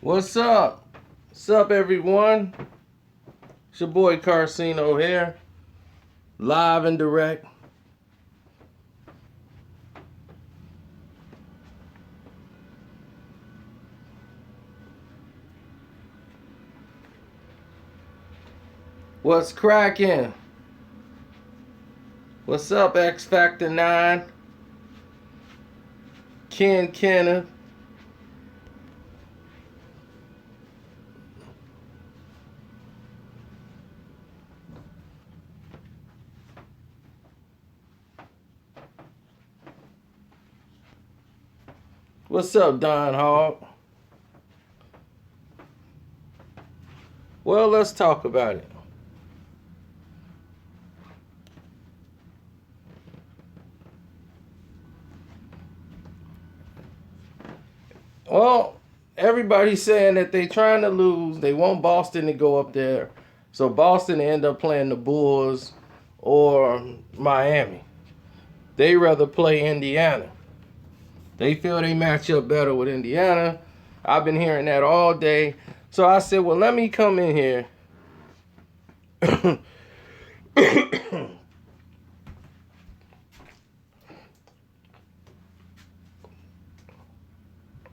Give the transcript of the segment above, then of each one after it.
What's up? What's up, everyone? It's your boy Carcino here, live and direct. What's cracking? What's up, X Factor 9? Ken Kenneth. What's up, Don Hogg? Well, let's talk about it. Well, everybody's saying that they trying to lose. They want Boston to go up there. So Boston end up playing the Bulls or Miami. They rather play Indiana. They feel they match up better with Indiana. I've been hearing that all day. So I said, well, let me come in here.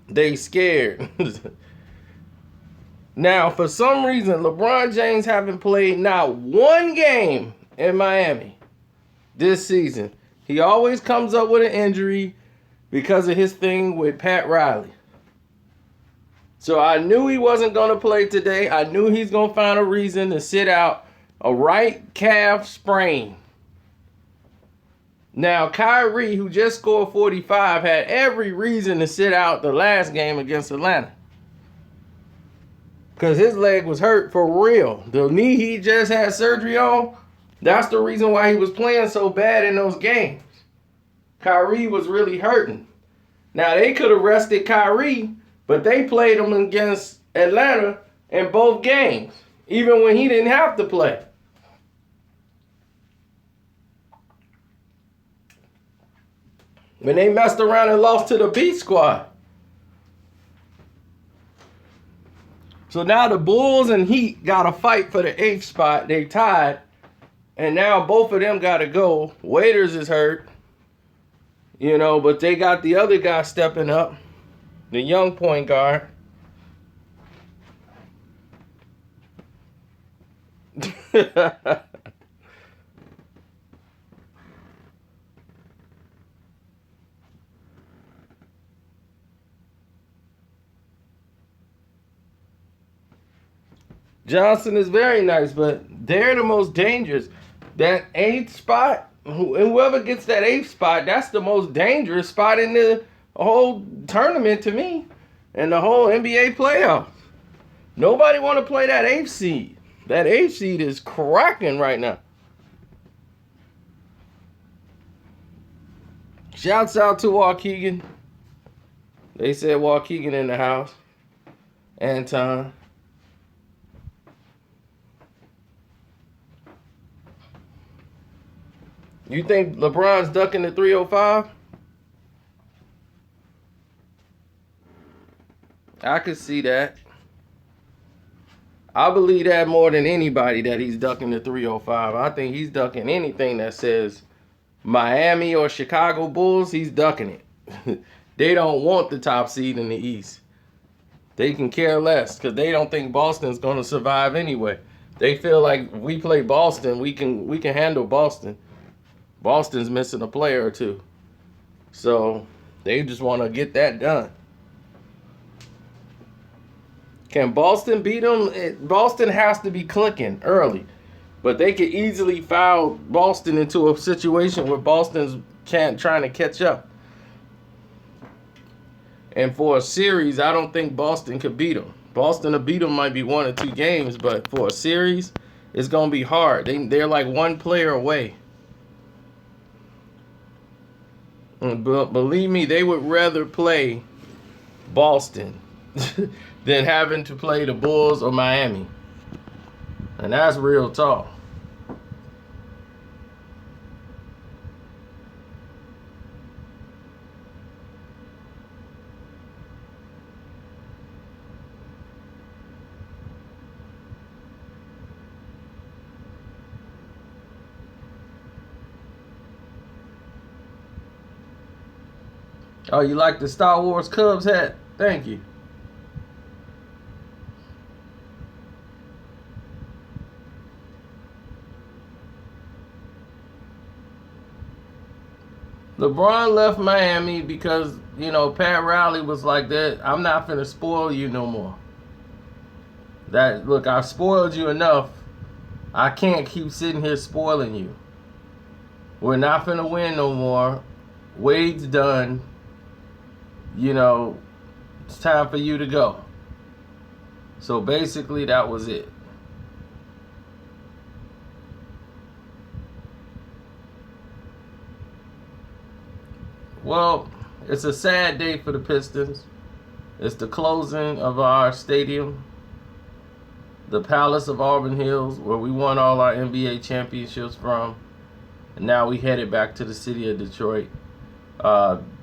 They scared. Now, for some reason, LeBron James haven't played not one game in Miami this season. He always comes up with an injury because of his thing with Pat Riley. So I knew he wasn't going to play today. I knew he's going to find a reason to sit out a right calf sprain. Now, Kyrie, who just scored 45, had every reason to sit out the last game against Atlanta. Because his leg was hurt for real. The knee he just had surgery on, that's the reason why he was playing so bad in those games. Kyrie was really hurting. Now, they could have rested Kyrie, but they played him against Atlanta in both games, even when he didn't have to play. When they messed around and lost to the B squad. So now the Bulls and Heat got to fight for the 8th spot. They tied. And now both of them got to go. Waiters is hurt. But they got the other guy stepping up. The young point guard. Johnson is very nice, but they're the most dangerous. That 8th spot, whoever gets that 8th spot, that's the most dangerous spot in the whole tournament to me, and the whole NBA playoffs. Nobody want to play that 8th seed. That 8th seed is cracking right now. Shouts out to Waukegan. They said Waukegan in the house. Anton. You think LeBron's ducking the 305? I could see that. I believe that more than anybody that he's ducking the 305. I think he's ducking anything that says Miami or Chicago Bulls, he's ducking it. They don't want the top seed in the East. They can care less because they don't think Boston's going to survive anyway. They feel like we play Boston, we can handle Boston. Boston's missing a player or two. So they just want to get that done. Can Boston beat them? Boston has to be clicking early. But they could easily foul Boston into a situation where Boston's trying to catch up. And for a series, I don't think Boston could beat them. Boston to beat them might be 1 or 2 games, but for a series, it's going to be hard. They're like one player away. But believe me, they would rather play Boston than having to play the Bulls or Miami. And that's real talk. Oh, you like the Star Wars Cubs hat? Thank you. LeBron left Miami because, Pat Riley was like that. I'm not finna spoil you no more. Look, I spoiled you enough. I can't keep sitting here spoiling you. We're not finna win no more. Wade's done. It's time for you to go. So basically, that was it. Well, it's a sad day for the Pistons. It's the closing of our stadium, the Palace of Auburn Hills, where we won all our NBA championships from. And now we headed back to the city of Detroit.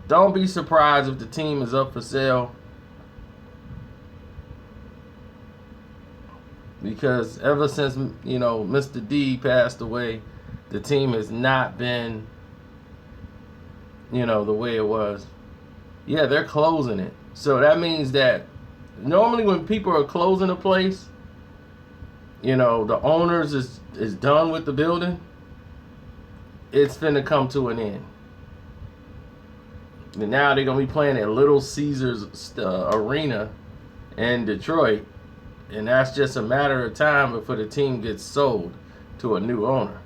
Don't be surprised if the team is up for sale. Because ever since, Mr. D passed away, the team has not been, the way it was. Yeah, they're closing it. So that means that normally when people are closing a place, the owners is done with the building. It's finna come to an end. And now they're going to be playing at Little Caesars Arena in Detroit. And that's just a matter of time before the team gets sold to a new owner.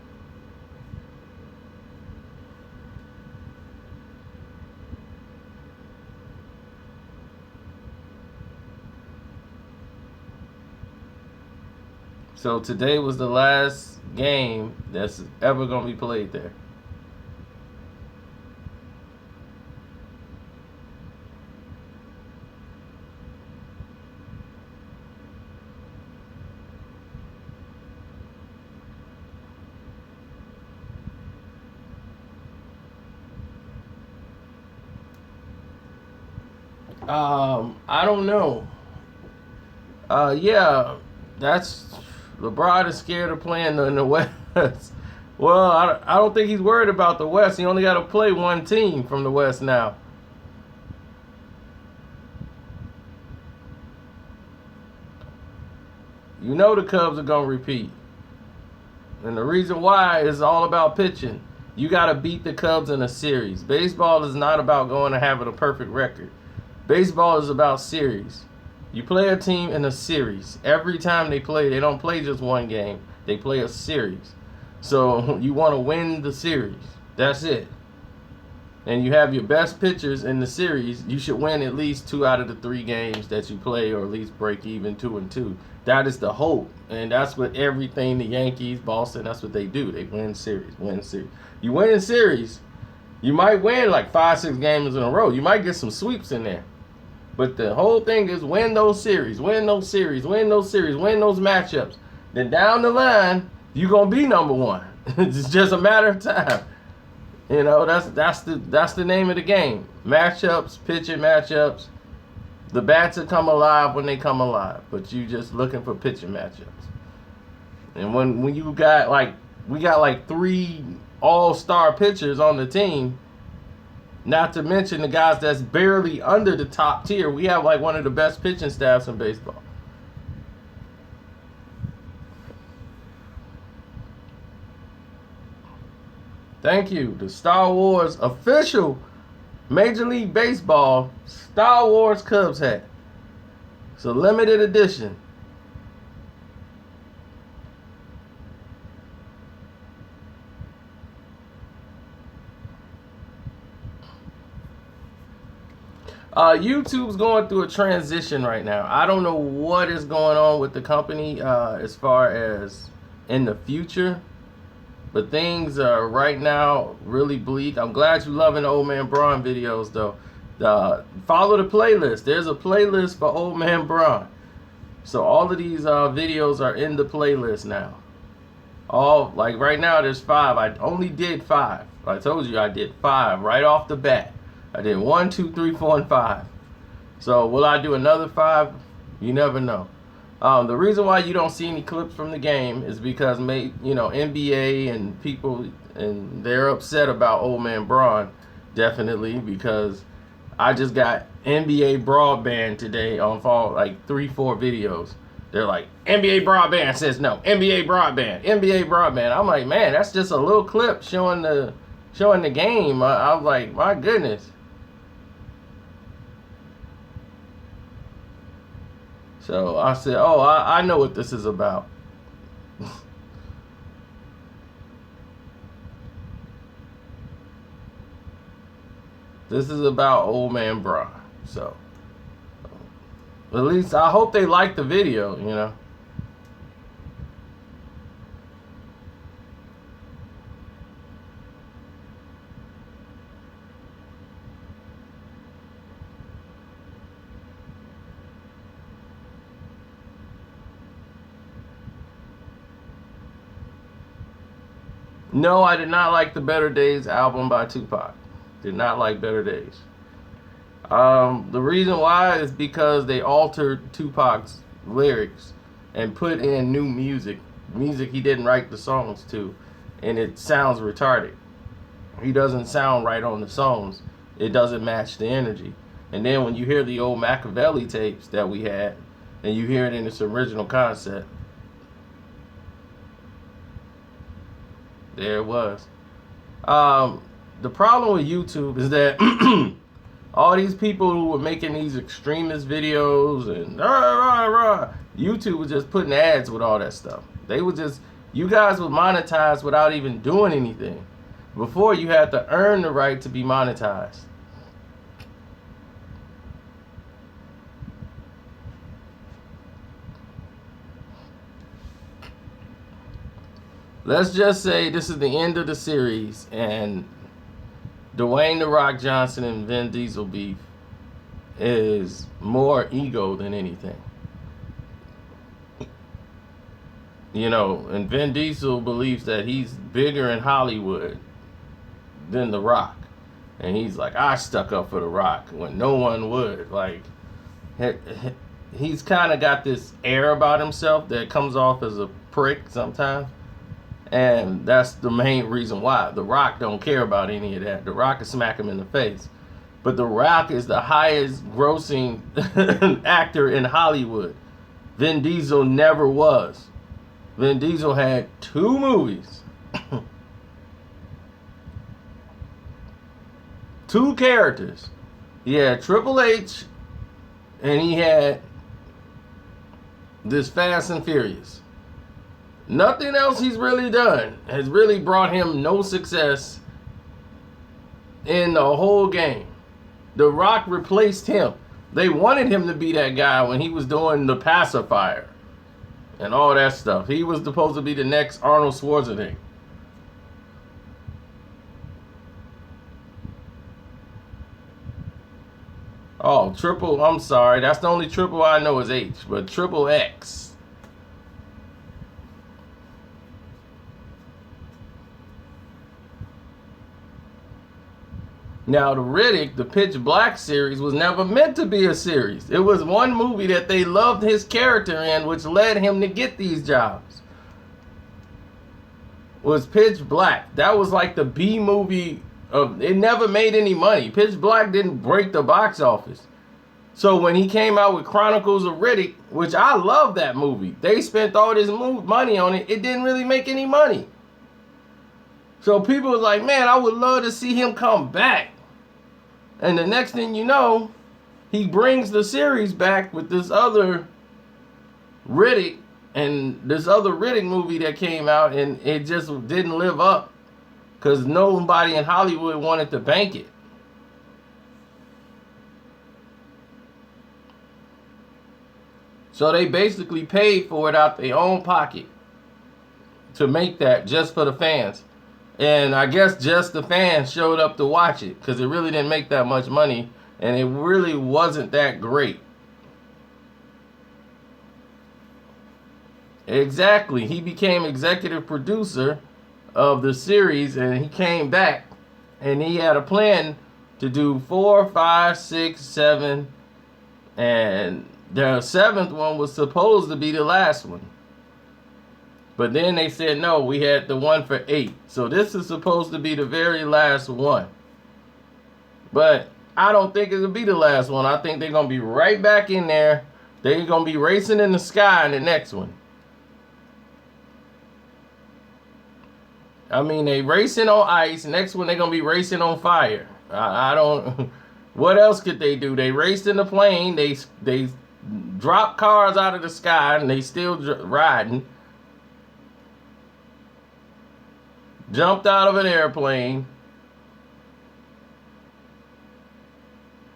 So today was the last game that's ever going to be played there. I don't know. Yeah, LeBron is scared of playing in the West. Well, I don't think he's worried about the West. He only got to play one team from the West now. The Cubs are going to repeat. And the reason why is all about pitching. You got to beat the Cubs in a series. Baseball is not about going and having a perfect record. Baseball is about series. You play a team in a series. Every time they play, they don't play just one game. They play a series. So you want to win the series. That's it. And you have your best pitchers in the series. You should win at least 2 out of the 3 games that you play, or at least break even 2-2. That is the hope. And that's what everything the Yankees, Boston, that's what they do. They win series. You win in series, you might win like 5-6 games in a row. You might get some sweeps in there. But the whole thing is win those series, win those matchups. Then down the line, you're going to be number one. It's just a matter of time. That's the name of the game. Matchups, pitching matchups. The bats will come alive when they come alive. But you just looking for pitching matchups. And when you got we got 3 all-star pitchers on the team, not to mention the guys that's barely under the top tier. We have one of the best pitching staffs in baseball. Thank you. The Star Wars official Major League Baseball Star Wars Cubs hat. It's a limited edition. YouTube's going through a transition right now. I don't know what is going on with the company as far as in the future. But things are right now really bleak. I'm glad you're loving the Old Man Braun videos, though. Follow the playlist. There's a playlist for Old Man Braun. So all of these videos are in the playlist now. Right now there's 5. I only did 5. I told you I did 5 right off the bat. I did 1, 2, 3, 4, and 5. So will I do another 5? You never know. The reason why you don't see any clips from the game is because NBA and people, and they're upset about Old Man Braun, definitely, because I just got NBA broadband today on fall, like 3-4 videos. They're like, NBA broadband says no. NBA broadband. NBA broadband. I'm like, man, that's just a little clip showing the game. I was like, my goodness. So I said, oh, I know what this is about. This is about old man Bron. So at least I hope they like the video, you know. No, I did not like the Better Days album by Tupac. Did not like Better Days. The reason why is because they altered Tupac's lyrics and put in new music he didn't write the songs to, and it sounds retarded. He doesn't sound right on the songs. It doesn't match the energy. And then when you hear the old Machiavelli tapes that we had, and you hear it in its original concept, there it was. The problem with YouTube is that all these people who were making these extremist videos and YouTube was just putting ads with all that stuff. They would just, you guys would monetize without even doing anything. Before, you had to earn the right to be monetized. Let's just say this is the end of the series, and Dwayne "The Rock" Johnson and Vin Diesel beef is more ego than anything. You know, and Vin Diesel believes that he's bigger in Hollywood than The Rock. And he's like, I stuck up for The Rock when no one would. Like, he's kind of got this air about himself that comes off as a prick sometimes. And that's the main reason why. The Rock don't care about any of that. The Rock can smack him in the face. But The Rock is the highest grossing actor in Hollywood. Vin Diesel never was. Vin Diesel had 2 movies. 2 characters. He had Triple H, and he had this Fast and Furious. Nothing else he's really done has really brought him no success in the whole game. The Rock replaced him. They wanted him to be that guy when he was doing The Pacifier and all that stuff. He was supposed to be the next Arnold Schwarzenegger. Oh, I'm sorry. That's the only triple I know is H, but Triple X. Now, the Riddick, the Pitch Black series, was never meant to be a series. It was one movie that they loved his character in, which led him to get these jobs. Was Pitch Black. That was like the B movie of, it never made any money. Pitch Black didn't break the box office. So when he came out with Chronicles of Riddick, which I love that movie, they spent all this money on it. It didn't really make any money. So people was like, man, I would love to see him come back. And the next thing you know, he brings the series back with this other Riddick and this other Riddick movie that came out, and it just didn't live up because nobody in Hollywood wanted to bank it. So they basically paid for it out their own pocket to make that just for the fans. And I guess just the fans showed up to watch it because it really didn't make that much money and it really wasn't that great. Exactly. He became executive producer of the series and he came back and he had a plan to do 4, 5, 6, 7, and the 7th one was supposed to be the last one. But then they said, no, we had the one for 8. So this is supposed to be the very last one. But I don't think it'll be the last one. I think they're going to be right back in there. They're going to be racing in the sky in the next one. I mean, they racing on ice. Next one, they're going to be racing on fire. I don't... What else could they do? They raced in the plane. They dropped cars out of the sky, and they still riding. Jumped out of an airplane.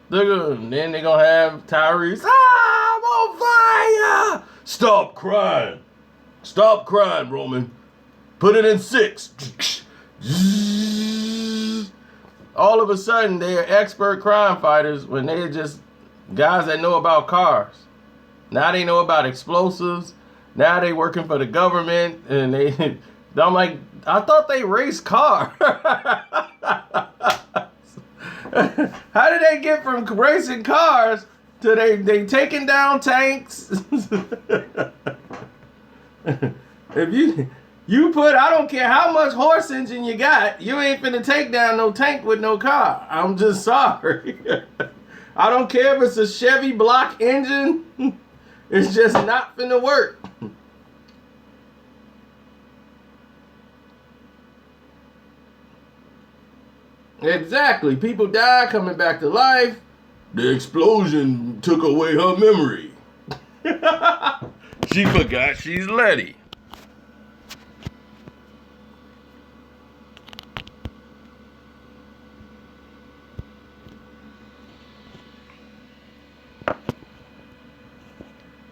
Then they're going to have Tyrese. Ah, I'm on fire! Stop crying. Stop crying, Roman. Put it in 6. All of a sudden, they're expert crime fighters when they're just guys that know about cars. Now they know about explosives. Now they working for the government. And I'm like, I thought they raced cars. How did they get from racing cars to they taking down tanks? If you put, I don't care how much horse engine you got, you ain't finna take down no tank with no car. I'm just sorry. I don't care if it's a Chevy block engine. It's just not finna work. Exactly. People die coming back to life. The explosion took away her memory. She forgot she's Letty.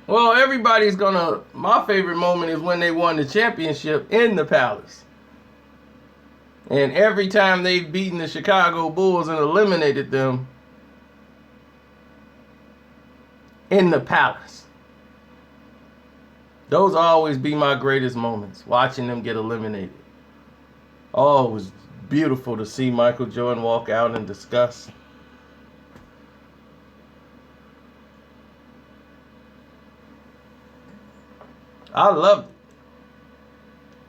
Well, everybody's gonna... My favorite moment is when they won the championship in the Palace. And every time they've beaten the Chicago Bulls and eliminated them in the Palace. Those always be my greatest moments, watching them get eliminated. Oh, it was beautiful to see Michael Jordan walk out in disgust. I loved it.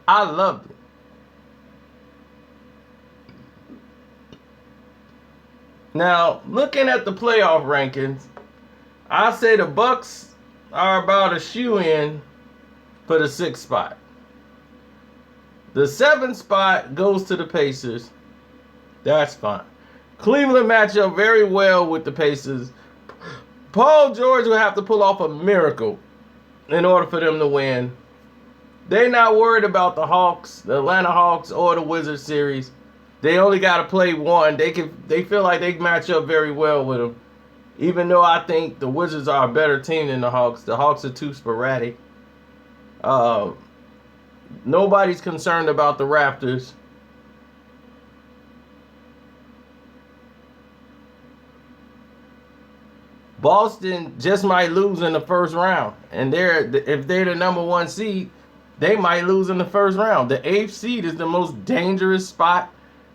I loved it. Now, looking at the playoff rankings, I say the Bucks are about a shoe-in for the 6th spot. The 7th spot goes to the Pacers. That's fine. Cleveland match up very well with the Pacers. Paul George will have to pull off a miracle in order for them to win. They're not worried about the Hawks, the Atlanta Hawks, or the Wizards series. They only got to play one. They feel like they match up very well with them. Even though I think the Wizards are a better team than the Hawks. The Hawks are too sporadic. Nobody's concerned about the Raptors. Boston just might lose in the first round. And if they're the number 1 seed, they might lose in the first round. The 8th seed is the most dangerous spot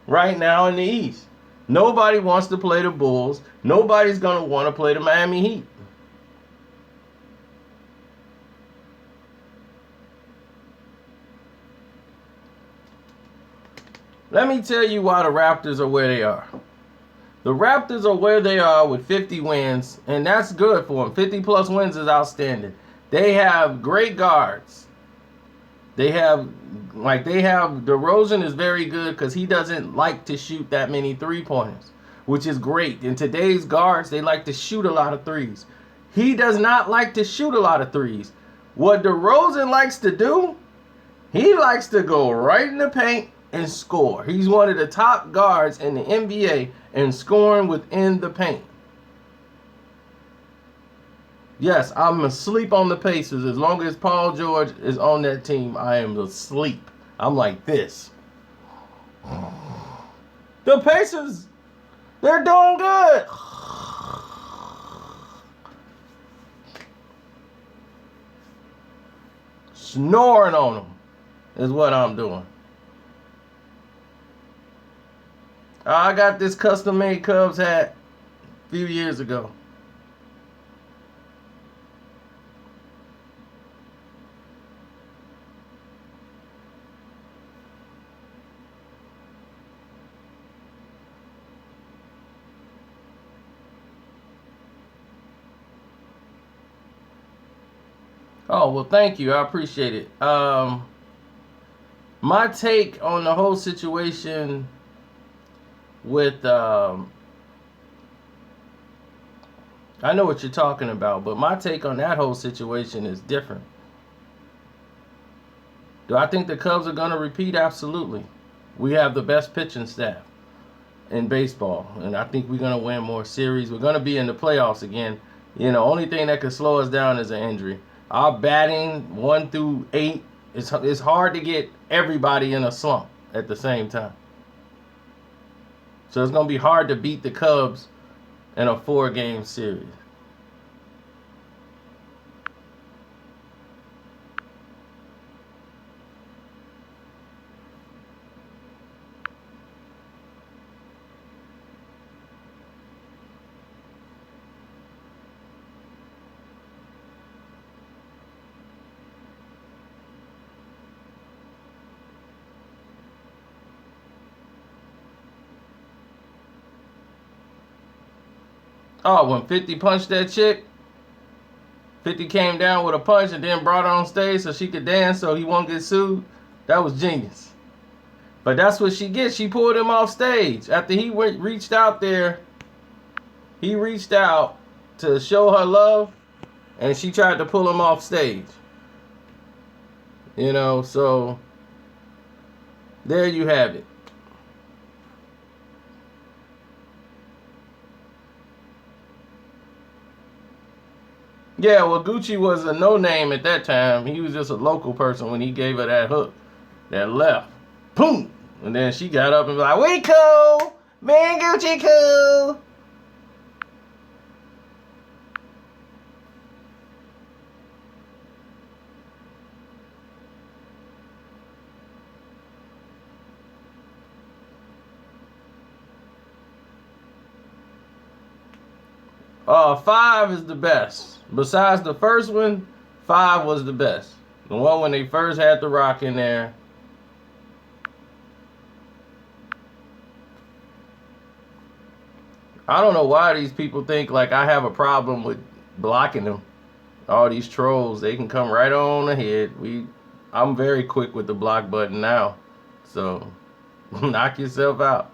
right now in the East. Nobody wants to play the Bulls. Nobody's going to want to play the Miami Heat. Let me tell you why the Raptors are where they are. The Raptors are where they are with 50 wins, and that's good for them. 50 plus wins is outstanding. They have great guards. They have DeRozan is very good because he doesn't like to shoot that many three-pointers, which is great. In today's guards, they like to shoot a lot of threes. He does not like to shoot a lot of threes. What DeRozan likes to do, he likes to go right in the paint and score. He's one of the top guards in the NBA in scoring within the paint. Yes, I'm asleep on the Pacers. As long as Paul George is on that team, I am asleep. I'm like this. The Pacers, they're doing good. Snoring on them is what I'm doing. I got this custom-made Cubs hat a few years ago. Oh, well, thank you. I appreciate it. My take on the whole situation with I know what you're talking about, but my take on that whole situation is different. Do I think the Cubs are going to repeat? Absolutely. We have the best pitching staff in baseball, and I think we're going to win more series. We're going to be in the playoffs again. You know, only thing that could slow us down is an injury. Our batting 1 through 8, it's hard to get everybody in a slump at the same time. So it's going to be hard to beat the Cubs in a 4-game series. Oh, when 50 punched that chick, 50 came down with a punch and then brought her on stage so she could dance so he won't get sued. That was genius. But that's what she gets. She pulled him off stage. After he reached out there, he reached out to show her love, and she tried to pull him off stage. You know, so there you have it. Yeah, well, Gucci was a no-name at that time. He was just a local person when he gave her that hook, that left. Boom! And then she got up and was like, we cool! Man, Gucci cool! Five is the best. Besides the first one, 5 was the best. The one when they first had the Rock in there. I don't know why these people think like I have a problem with blocking them. All these trolls, they can come right on ahead. I'm very quick with the block button now. So knock yourself out.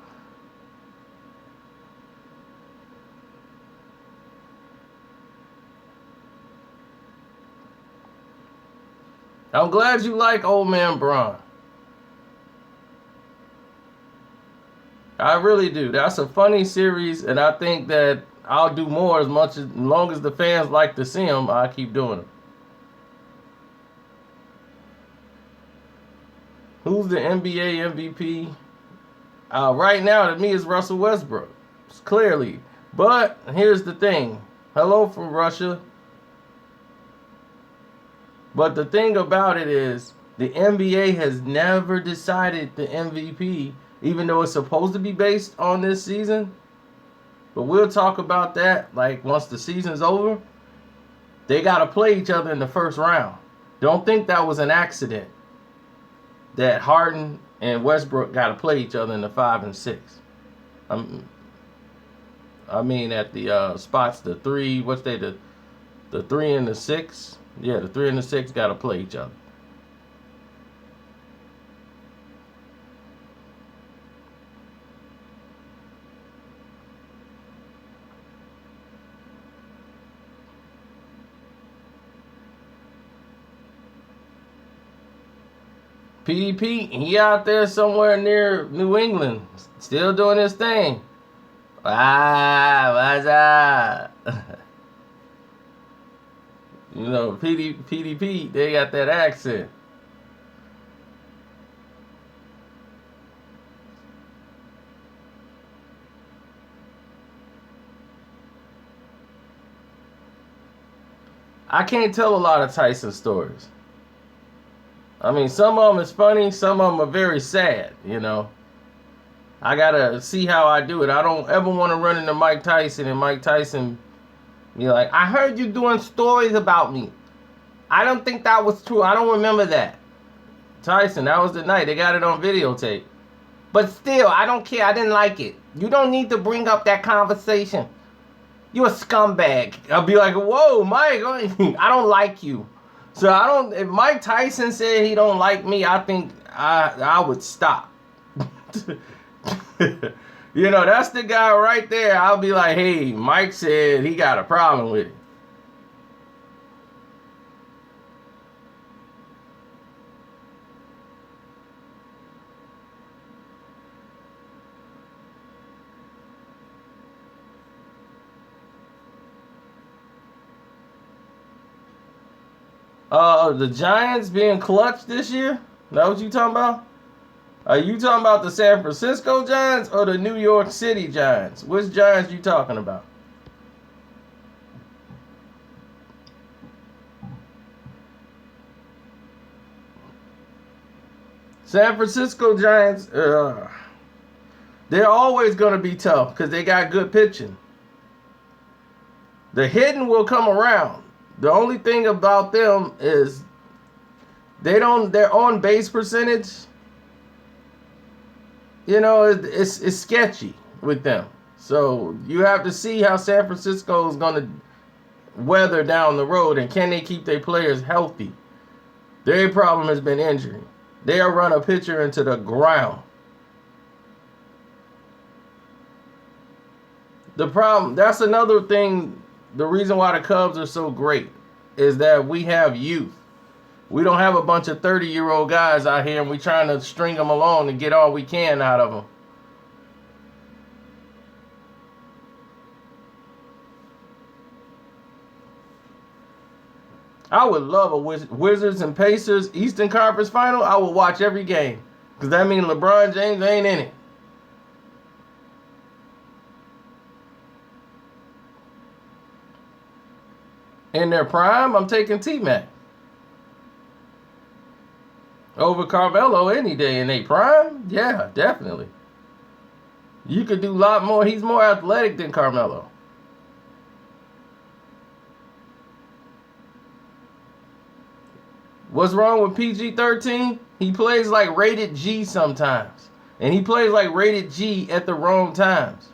I'm glad you like Old Man Braun. I really do. That's a funny series, and I think that I'll do more as long as the fans like to see them. I keep doing them. Who's the NBA MVP? Right now, to me, it's Russell Westbrook. Clearly. But here's the thing. Hello from Russia. But the thing about it is, the NBA has never decided the MVP, even though it's supposed to be based on this season. But we'll talk about that like once the season's over. They got to play each other in the first round. Don't think that was an accident that Harden and Westbrook got to play each other in the 5 and 6. I mean at the spots, the 3, the 3 and the 6? Yeah, the 3 and the 6 got to play each other. PDP, he out there somewhere near New England, still doing his thing. What's up? You know, PDP, they got that accent. I can't tell a lot of Tyson stories. I mean, some of them is funny, some of them are very sad, you know. I gotta see how I do it. I don't ever want to run into Mike Tyson and Mike Tyson be like, I heard you doing stories about me. I don't think that was true. I don't remember that. Tyson, that was the night. They got it on videotape. But still, I don't care. I didn't like it. You don't need to bring up that conversation. You a scumbag. I'll be like, whoa, Mike, I don't like you. So I don't. If Mike Tyson said he don't like me, I think I would stop. You know, that's the guy right there. I'll be like, hey, Mike said he got a problem with it. The Giants being clutch this year? That what you talking about? Are you talking about the San Francisco Giants or the New York City Giants? Which Giants you talking about? San Francisco Giants, they're always going to be tough because they got good pitching. The hitting will come around. The only thing about them is their on base percentage, you know, it's sketchy with them. So you have to see how San Francisco is going to weather down the road, and can they keep their players healthy? Their problem has been injury. They'll run a pitcher into the ground. The problem, that's another thing, the reason why the Cubs are so great is that we have youth. We don't have a bunch of 30-year-old guys out here and we trying to string them along and get all we can out of them. I would love a Wizards and Pacers Eastern Conference Final. I would watch every game because that means LeBron James ain't in it. In their prime, I'm taking T-Mac over Carmelo any day. In their prime, yeah, definitely. You could do a lot more. He's more athletic than Carmelo. What's wrong with PG-13? He plays like rated G sometimes. And he plays like rated G at the wrong times.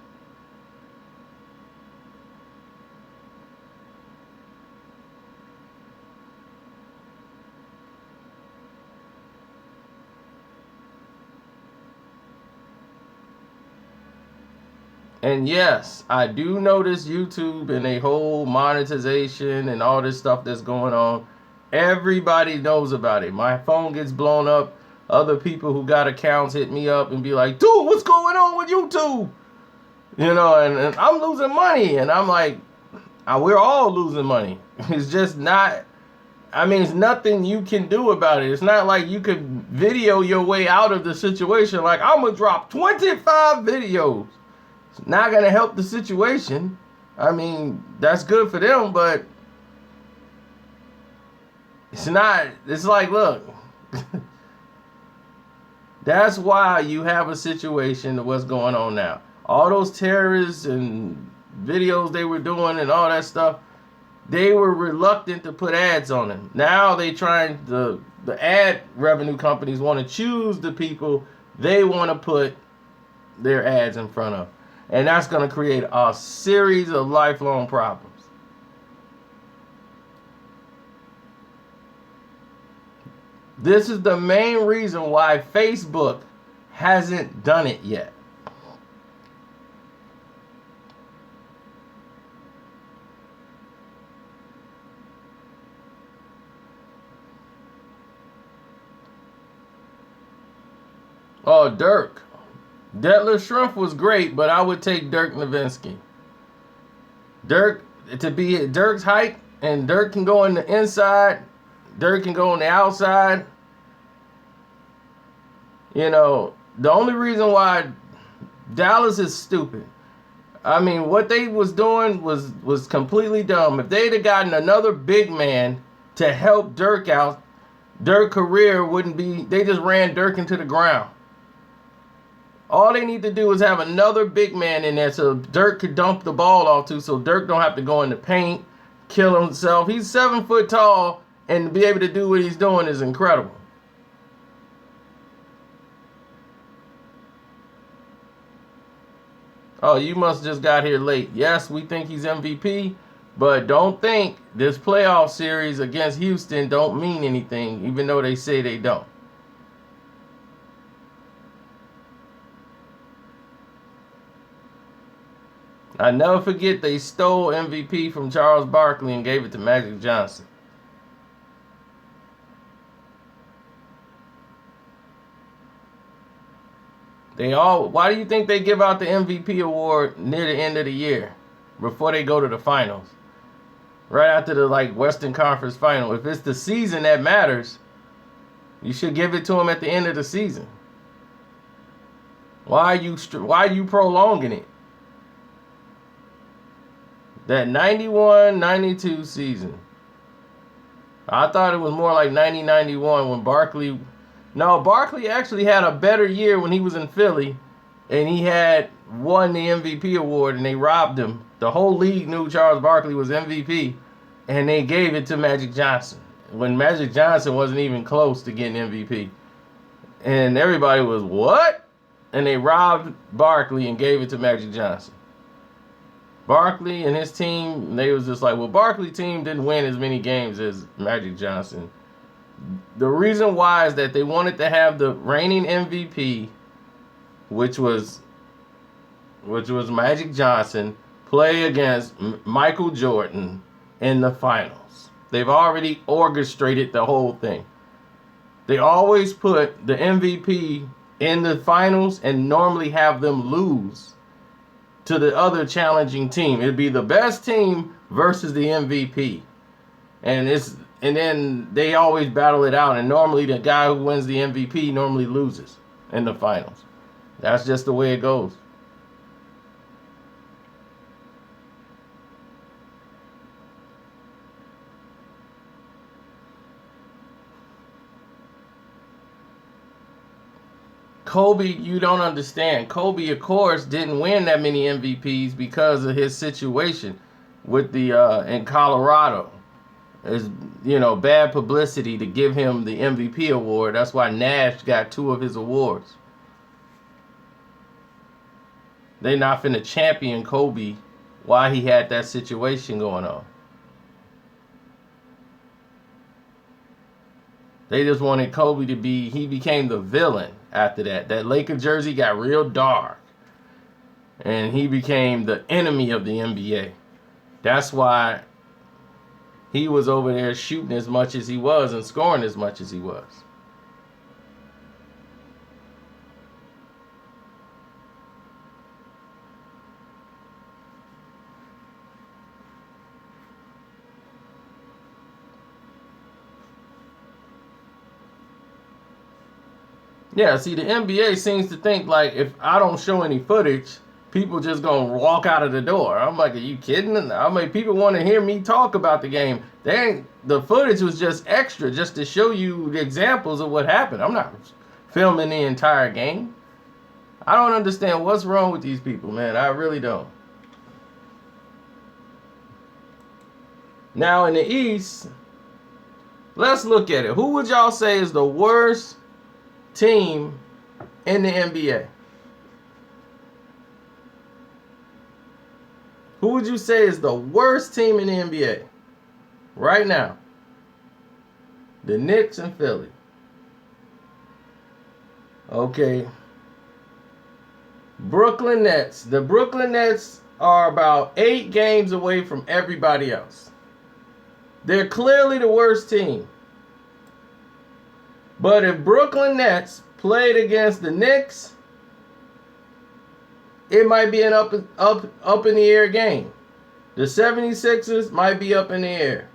And yes, I do notice YouTube and a whole monetization and all this stuff that's going on. Everybody knows about it. My phone gets blown up. Other people who got accounts hit me up and be like, dude, what's going on with YouTube? You know, and I'm losing money. And I'm like, we're all losing money. It's just not, I mean, it's nothing you can do about it. It's not like you could video your way out of the situation. Like, I'm going to drop 25 videos. It's not going to help the situation. I mean, that's good for them, but it's not, it's like, look, that's why you have a situation of what's going on now. All those terrorists and videos they were doing and all that stuff, they were reluctant to put ads on them. Now they trying, the ad revenue companies want to choose the people they want to put their ads in front of. And that's going to create a series of lifelong problems. This is the main reason why Facebook hasn't done it yet. Oh, Dirk. Detlef Schrempf was great, but I would take Dirk Nowitzki. Dirk, to be at Dirk's height, and Dirk can go on the inside, Dirk can go on the outside. You know, the only reason why Dallas is stupid, I mean, what they was doing was completely dumb. If they'd have gotten another big man to help Dirk out, Dirk's career wouldn't be, they just ran Dirk into the ground. All they need to do is have another big man in there so Dirk could dump the ball off to, so Dirk don't have to go in the paint, kill himself. He's 7 foot tall, and to be able to do what he's doing is incredible. Oh, you must just got here late. Yes, we think he's MVP, But don't think this playoff series against Houston don't mean anything, even though they say they don't. I never forget they stole MVP from Charles Barkley and gave it to Magic Johnson. Why do you think they give out the MVP award near the end of the year, before they go to the finals? Right after the Western Conference final. If it's the season that matters, you should give it to them at the end of the season. Why are you prolonging it? That 91-92 season. I thought it was more like 90-91 when Barkley... No, Barkley actually had a better year when he was in Philly, and he had won the MVP award, and they robbed him. The whole league knew Charles Barkley was MVP, and they gave it to Magic Johnson when Magic Johnson wasn't even close to getting MVP. And everybody was, what? And they robbed Barkley and gave it to Magic Johnson. Barkley and his team, they was just like, well, Barkley's team didn't win as many games as Magic Johnson. The reason why is that they wanted to have the reigning MVP, which was Magic Johnson, play against Michael Jordan in the finals. They've already orchestrated the whole thing. They always put the MVP in the finals and normally have them lose to the other challenging team. It'd be the best team versus the MVP. And then they always battle it out, and normally the guy who wins the MVP normally loses in the finals. That's just the way it goes. Kobe, you don't understand. Kobe, of course, didn't win that many MVPs because of his situation with in Colorado. It's, bad publicity to give him the MVP award. That's why Nash got 2 of his awards. They not finna champion Kobe while he had that situation going on. They just wanted Kobe he became the villain after that. That Laker jersey got real dark. And he became the enemy of the NBA. That's why he was over there shooting as much as he was and scoring as much as he was. Yeah, see, the NBA seems to think like if I don't show any footage, people just gonna walk out of the door. I'm like, are you kidding? I mean, people want to hear me talk about the game. The footage was just extra, just to show you the examples of what happened. I'm not filming the entire game. I don't understand what's wrong with these people, man. I really don't. Now in the East, let's look at it. Who would y'all say is the worst team in the NBA? Who would you say is the worst team in the NBA right now? The Knicks and Philly. Okay. Brooklyn Nets. The Brooklyn Nets are about 8 games away from everybody else. They're clearly the worst team. But if Brooklyn Nets played against the Knicks, it might be an up in the air game. The 76ers might be up in the air.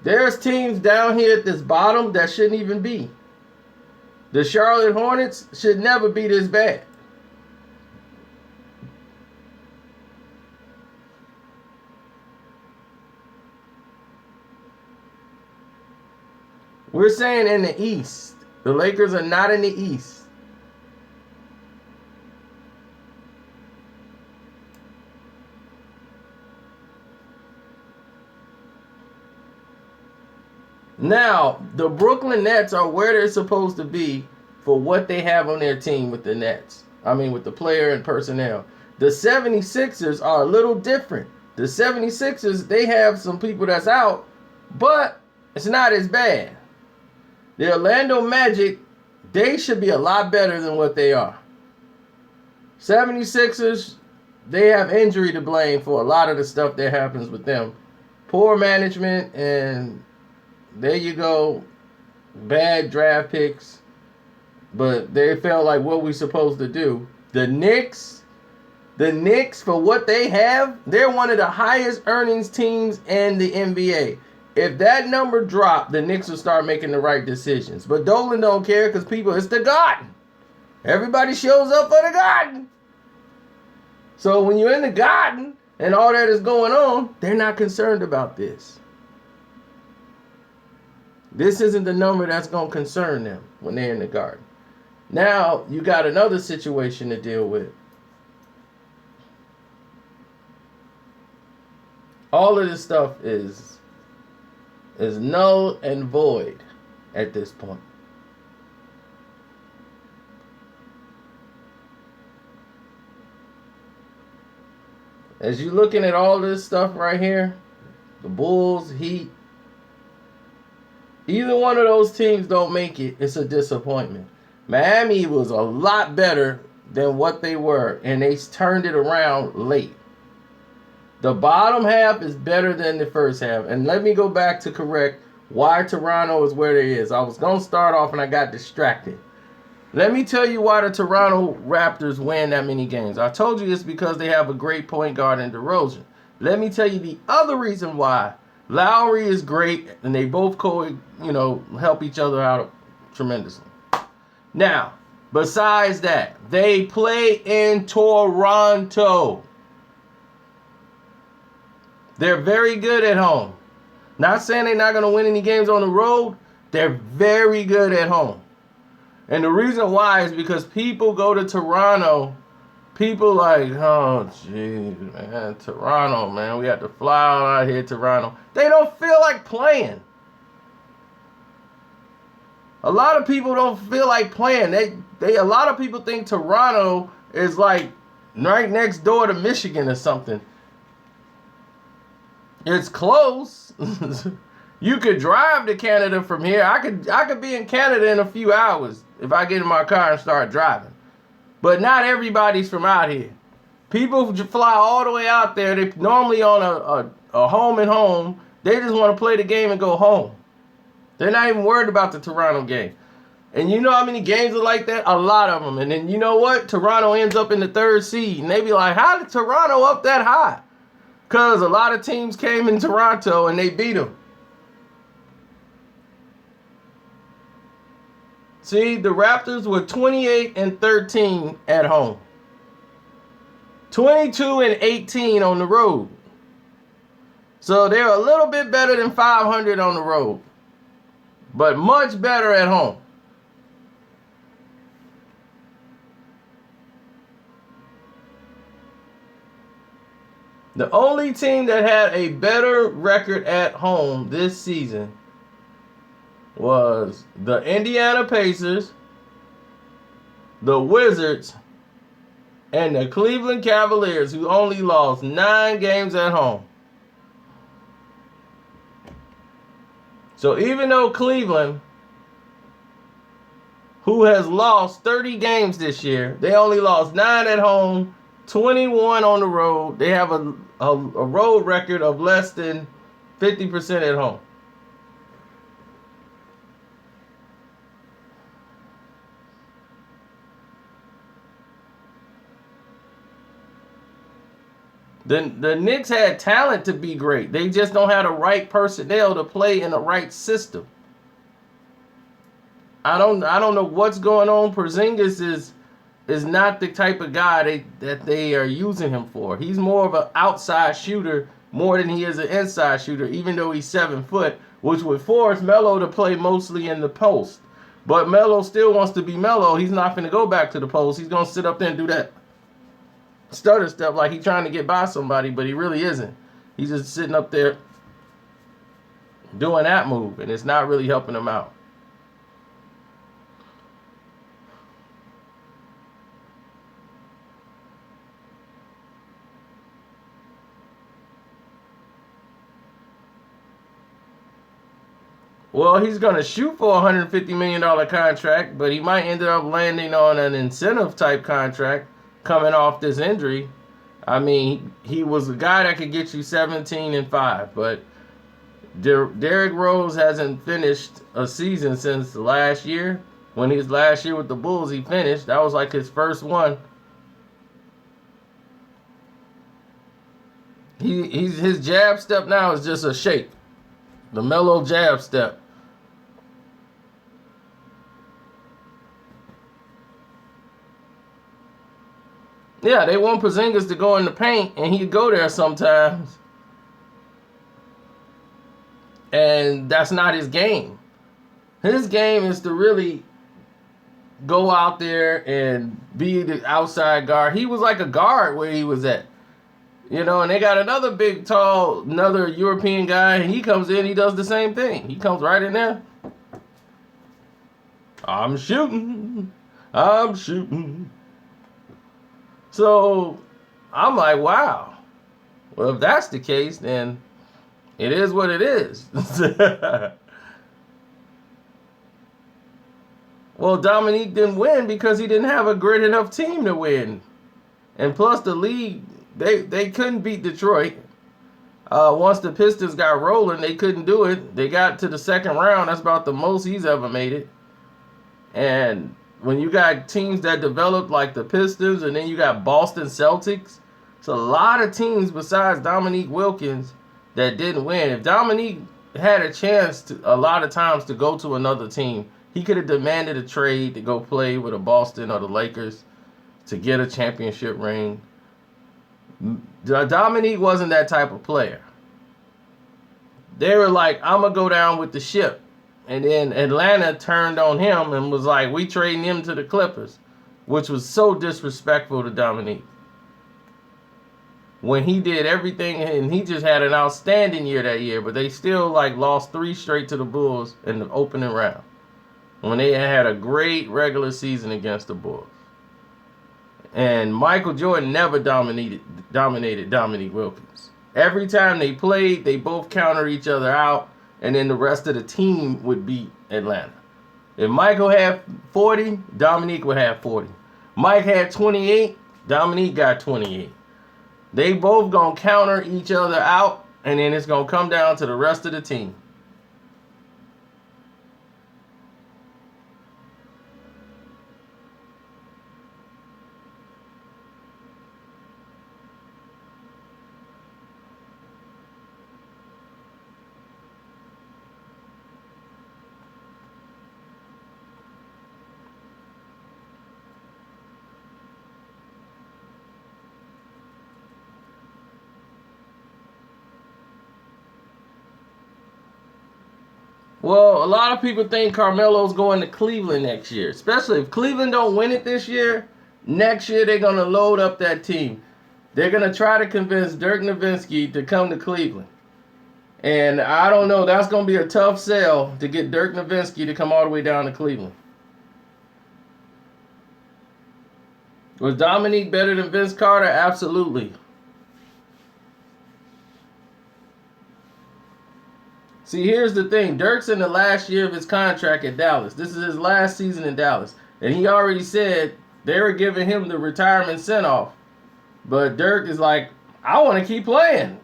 There's teams down here at this bottom that shouldn't even be. The Charlotte Hornets should never be this bad. We're saying in the East. The Lakers are not in the East. Now, the Brooklyn Nets are where they're supposed to be for what they have on their team with the Nets. I mean, with the player and personnel. The 76ers are a little different. The 76ers, they have some people that's out, but it's not as bad. The Orlando Magic, they should be a lot better than what they are. 76ers, they have injury to blame for a lot of the stuff that happens with them. Poor management, and there you go, bad draft picks. But they felt like what we supposed to do. The Knicks, for what they have, they're one of the highest earnings teams in the NBA. If that number dropped, the Knicks will start making the right decisions. But Dolan don't care because it's the Garden. Everybody shows up for the Garden. So when you're in the Garden and all that is going on, they're not concerned about this. This isn't the number that's going to concern them when they're in the Garden. Now, you got another situation to deal with. All of this stuff is null and void at this point. As you're looking at all this stuff right here, the Bulls, Heat, either one of those teams don't make it, it's a disappointment. Miami was a lot better than what they were, and they turned it around late. The bottom half is better than the first half. And let me go back to correct why Toronto is where they is. I was going to start off and I got distracted. Let me tell you why the Toronto Raptors win that many games. I told you it's because they have a great point guard in DeRozan. Let me tell you the other reason why. Lowry is great, and they both help each other out tremendously. Now, besides that, they play in Toronto. They're very good at home. Not saying they're not going to win any games on the road. They're very good at home. And the reason why is because people go to Toronto. People like, oh, jeez, man, Toronto, man. We have to fly out here, Toronto. They don't feel like playing. A lot of people don't feel like playing. A lot of people think Toronto is like right next door to Michigan or something. It's close. You could drive to Canada from here. I could be in Canada in a few hours if I get in my car and start driving. But not everybody's from out here. People fly all the way out there. They normally on a home and home. They just want to play the game and go home. They're not even worried about the Toronto game. And you know how many games are like that? A lot of them. And then you know what? Toronto ends up in the 3rd seed. And they be like, how did Toronto up that high? Because a lot of teams came in Toronto and they beat them. See, the Raptors were 28-13 at home. 22-18 on the road. So they're a little bit better than 500 on the road. But much better at home. The only team that had a better record at home this season was the Indiana Pacers, the Wizards, and the Cleveland Cavaliers, who only lost 9 games at home. So even though Cleveland, who has lost 30 games this year, they only lost 9 at home, 21 on the road. They have a road record of less than 50% at home. The Knicks had talent to be great. They just don't have the right personnel to play in the right system. I don't know what's going on. Porzingis is not the type of guy that they are using him for. He's more of an outside shooter more than he is an inside shooter, even though he's 7 foot, which would force Melo to play mostly in the post. But Melo still wants to be Melo. He's not going to go back to the post. He's going to sit up there and do that stutter stuff like he's trying to get by somebody, but he really isn't. He's just sitting up there doing that move, and it's not really helping him out. Well, he's going to shoot for a $150 million contract, but he might end up landing on an incentive type contract coming off this injury. I mean, he was a guy that could get you 17 and 5, but Derrick Rose hasn't finished a season since last year. When his last year with the Bulls, he finished. That was like his first one. His jab step now is just a shake. The mellow jab step. Yeah, they want Porzingis to go in the paint, and he'd go there sometimes. And that's not his game. His game is to really go out there and be the outside guard. He was like a guard where he was at. You know, and they got another big, tall, another European guy, and he comes in, he does the same thing. He comes right in there. I'm shooting. So, I'm like, wow. Well, if that's the case, then it is what it is. Well, Dominique didn't win because he didn't have a great enough team to win. And plus the league, they couldn't beat Detroit. Once the Pistons got rolling, they couldn't do it. They got to the second round. That's about the most he's ever made it. And when you got teams that developed like the Pistons, and then you got Boston Celtics, it's a lot of teams besides Dominique Wilkins that didn't win. If Dominique had a chance a lot of times to go to another team, he could have demanded a trade to go play with a Boston or the Lakers to get a championship ring. Dominique wasn't that type of player. They were like, I'm going to go down with the ship. And then Atlanta turned on him and was like, we trading him to the Clippers, which was so disrespectful to Dominique. When he did everything, and he just had an outstanding year that year, but they still like lost 3 straight to the Bulls in the opening round when they had a great regular season against the Bulls. And Michael Jordan never dominated Dominique Wilkins. Every time they played, they both countered each other out, and then the rest of the team would beat Atlanta. If Michael had 40, Dominique would have 40. Mike had 28, Dominique got 28. They both gonna counter each other out, and then it's gonna come down to the rest of the team. Well, a lot of people think Carmelo's going to Cleveland next year. Especially if Cleveland don't win it this year, next year they're going to load up that team. They're going to try to convince Dirk Nowitzki to come to Cleveland. And I don't know, that's going to be a tough sell to get Dirk Nowitzki to come all the way down to Cleveland. Was Dominique better than Vince Carter? Absolutely. See, here's the thing. Dirk's in the last year of his contract at Dallas. This is his last season in Dallas. And he already said they were giving him the retirement send-off. But Dirk is like, I want to keep playing.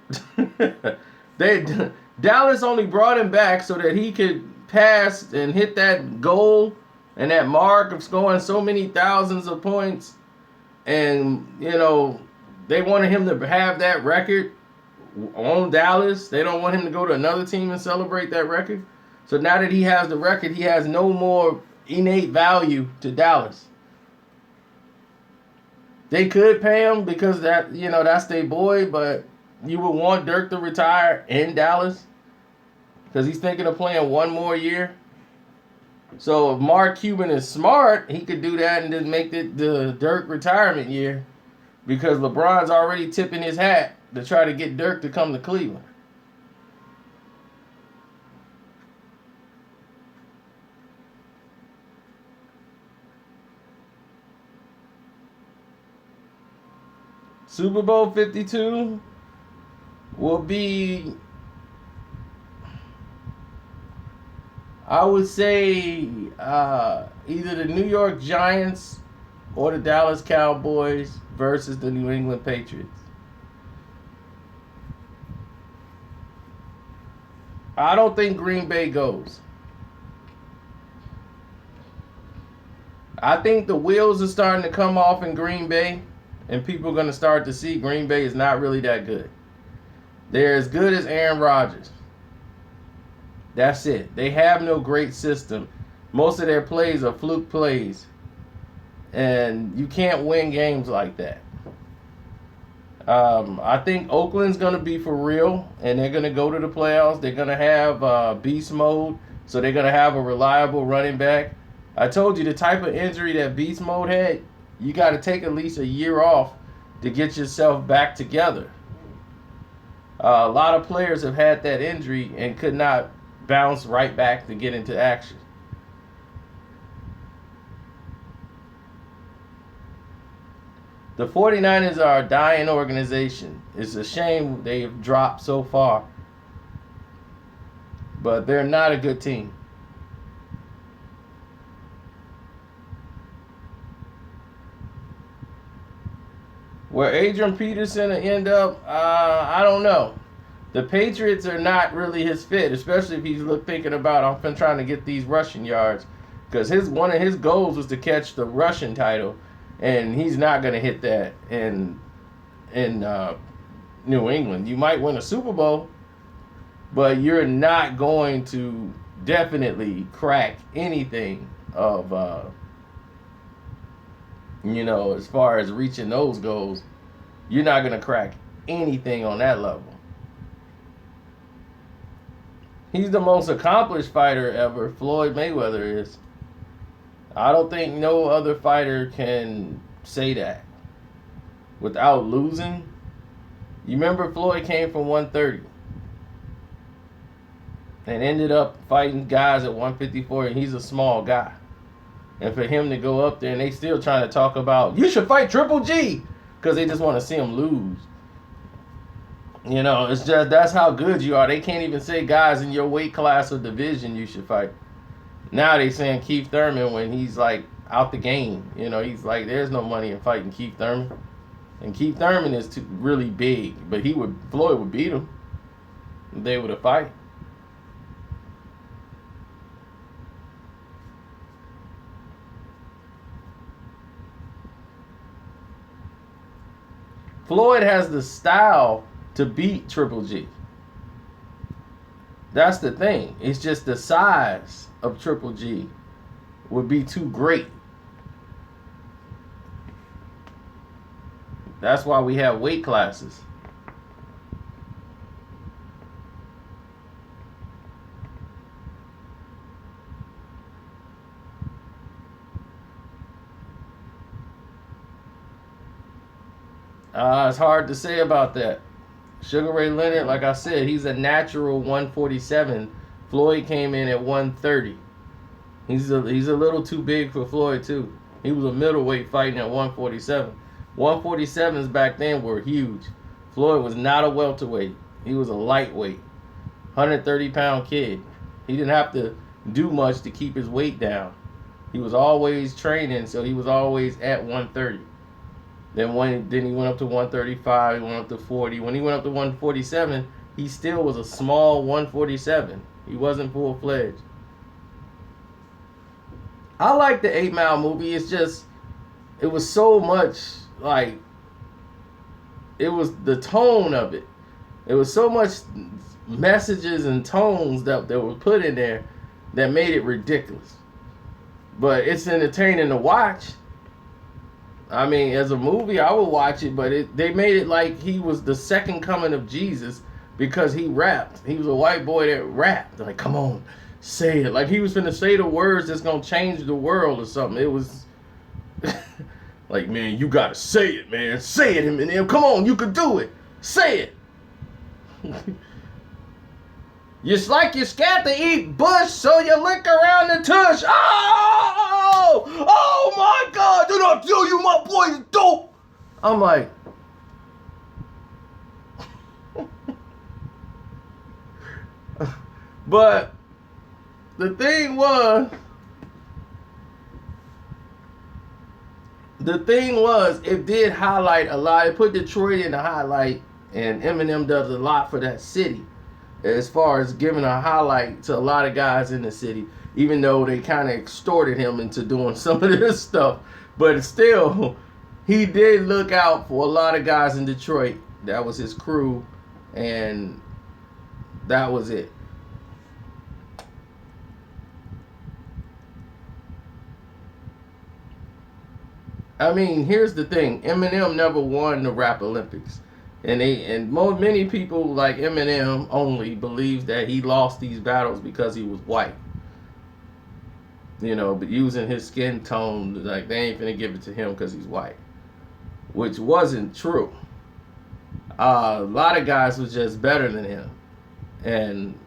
Dallas only brought him back so that he could pass and hit that goal and that mark of scoring so many thousands of points. And, you know, they wanted him to have that record on Dallas. They don't want him to go to another team and celebrate that record. So now that he has the record, he has no more innate value to Dallas. They could pay him because that, you know, that's their boy, but you would want Dirk to retire in Dallas because he's thinking of playing one more year. So if Mark Cuban is smart, he could do that and just make it the Dirk retirement year because LeBron's already tipping his hat to try to get Dirk to come to Cleveland. Super Bowl 52 will be I would say either the New York Giants or the Dallas Cowboys versus the New England Patriots. I don't think Green Bay goes. I think the wheels are starting to come off in Green Bay, and people are going to start to see Green Bay is not really that good. They're as good as Aaron Rodgers. That's it. They have no great system. Most of their plays are fluke plays. And you can't win games like that. I think Oakland's going to be for real, and they're going to go to the playoffs. They're going to have beast mode, so they're going to have a reliable running back. I told you the type of injury that beast mode had, you got to take at least a year off to get yourself back together. A lot of players have had that injury and could not bounce right back to get into action. The 49ers are a dying organization. It's a shame they have dropped so far. But they're not a good team. Where Adrian Peterson will end up, I don't know. The Patriots are not really his fit, especially if he's thinking about, I'm trying to get these rushing yards. Because one of his goals was to catch the rushing title. And he's not going to hit that in New England. You might win a Super Bowl, but you're not going to definitely crack anything of, as far as reaching those goals. You're not going to crack anything on that level. He's the most accomplished fighter ever, Floyd Mayweather is. I don't think no other fighter can say that without losing. You remember Floyd came from 130 and ended up fighting guys at 154, and he's a small guy. And for him to go up there, and they still trying to talk about, you should fight Triple G, because they just want to see him lose. It's just, that's how good you are. They can't even say guys in your weight class or division you should fight. Now they saying Keith Thurman when he's like out the game. He's like, there's no money in fighting Keith Thurman. And Keith Thurman is really big, but Floyd would beat him if they were to fight. Floyd has the style to beat Triple G. That's the thing. It's just the size of Triple G would be too great. That's why we have weight classes. It's hard to say about that. Sugar Ray Leonard, like I said, he's a natural 147. Floyd came in at 130. He's a little too big for Floyd too. He was a middleweight fighting at 147. 147s back then were huge. Floyd was not a welterweight. He was a lightweight, 130-pound kid. He didn't have to do much to keep his weight down. He was always training, so he was always at 130. Then he went up to 135, he went up to 40. When he went up to 147, he still was a small 147. He wasn't full-fledged. I like the 8 Mile movie. It's just, it was so much, it was the tone of it. It was so much messages and tones that were put in there that made it ridiculous. But it's entertaining to watch. I mean, as a movie, I would watch it, but they made it like he was the second coming of Jesus because he rapped. He was a white boy that rapped. Like, come on, say it. Like he was finna say the words that's gonna change the world or something. It was like, man, you gotta say it, man. Say it, Eminem. Come on, you can do it. Say it. It's like you're scared to eat bush, so you lick around the tush. Oh! Oh my God! Did I tell you my boy is dope? I'm like, but the thing was, it did highlight a lot. It put Detroit in the highlight, and Eminem does a lot for that city as far as giving a highlight to a lot of guys in the city, even though they kind of extorted him into doing some of this stuff. But still, he did look out for a lot of guys in Detroit. That was his crew, and that was it. I mean, here's the thing. Eminem never won the Rap Olympics. And many people like Eminem only believes that he lost these battles because he was white. You know, but using his skin tone, like they ain't finna give it to him because he's white. Which wasn't true. A lot of guys was just better than him. And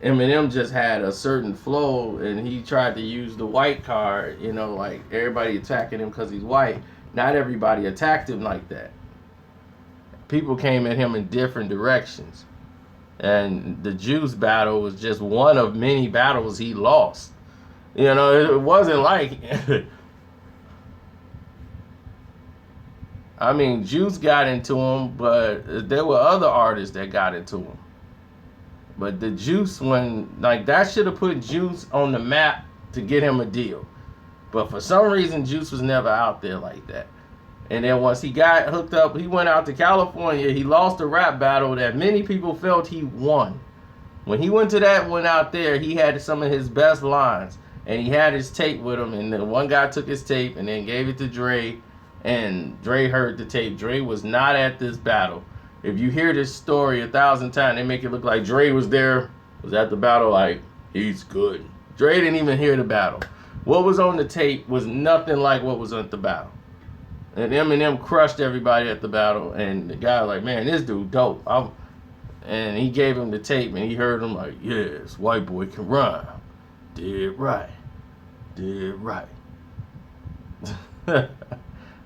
Eminem just had a certain flow, and he tried to use the white card, you know, like everybody attacking him because he's white. Not everybody attacked him like that. People came at him in different directions. And the Juice battle was just one of many battles he lost. You know, it wasn't like... I mean, Juice got into him, but there were other artists that got into him. But the Juice one, like that should have put Juice on the map to get him a deal. But for some reason, Juice was never out there like that. And then once he got hooked up, he went out to California. He lost a rap battle that many people felt he won. When he went to that one out there, he had some of his best lines. And he had his tape with him. And then one guy took his tape and then gave it to Dre. And Dre heard the tape. Dre was not at this battle. If you hear this story 1,000 times, they make it look like Dre was there, was at the battle, like, he's good. Dre didn't even hear the battle. What was on the tape was nothing like what was at the battle. And Eminem crushed everybody at the battle, and the guy was like, man, this dude dope. And he gave him the tape, and he heard him like, yes, white boy can rhyme. Did right. Did right.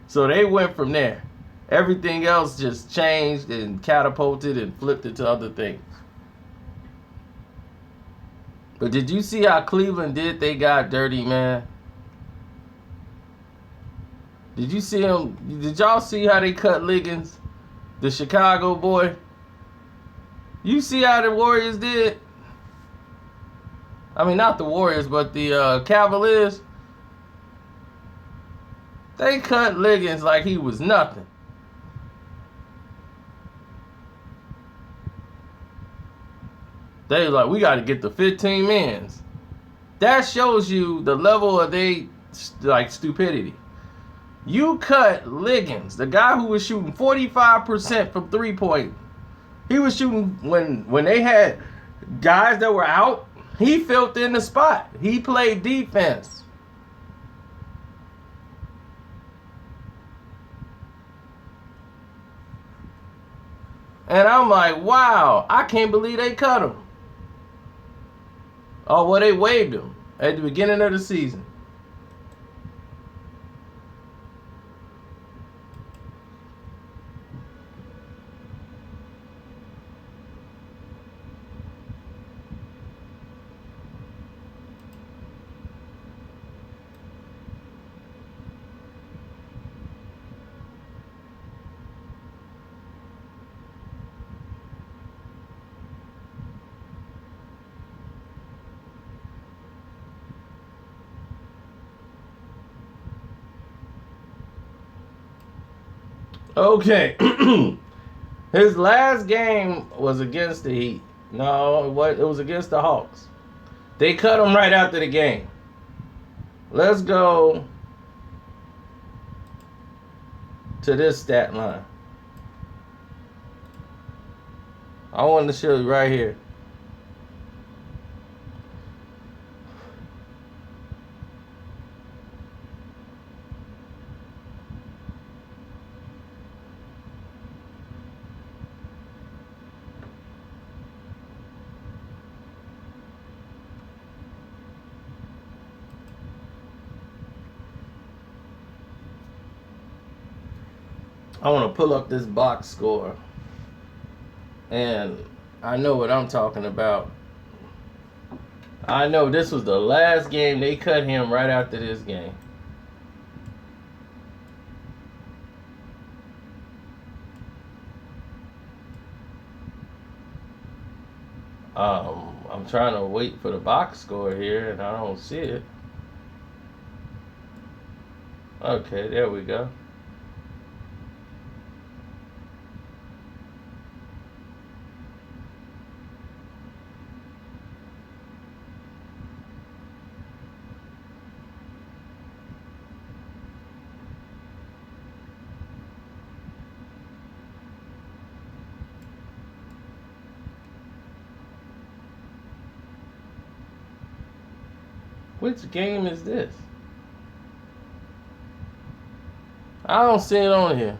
So they went from there. Everything else just changed and catapulted and flipped into other things. But did you see how Cleveland did? They got dirty, man. Did you see him? Did y'all see how they cut Liggins, the Chicago boy? You see how the Warriors did? I mean, not the Warriors, but the Cavaliers. They cut Liggins like he was nothing. They was like, we got to get the 15 mins. That shows you the level of they like stupidity. You cut Liggins, the guy who was shooting 45% from 3-point. He was shooting when they had guys that were out. He filled in the spot. He played defense. And I'm like, wow, I can't believe they cut him. Oh, well, they waived him at the beginning of the season. Okay. His last game was against the Heat. No, it was against the Hawks. They cut him right after the game. Let's go to this stat line. I wanted to show you right here. I want to pull up this box score, and I know what I'm talking about. I know this was the last game. They cut him right after this game. I'm trying to wait for the box score here, and I don't see it. Okay, there we go. Which game is this? I don't see it on here.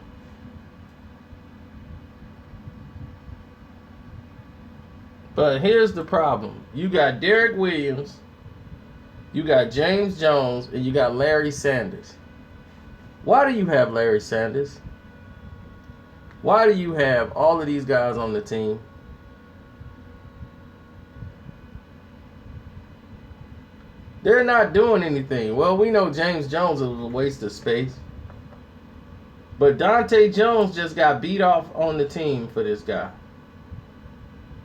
But here's the problem. You got Derek Williams, you got James Jones, and you got Larry Sanders. Why do you have Larry Sanders? Why do you have all of these guys on the team? They're not doing anything. Well, we know James Jones is a waste of space. But Dante Jones just got beat off on the team for this guy.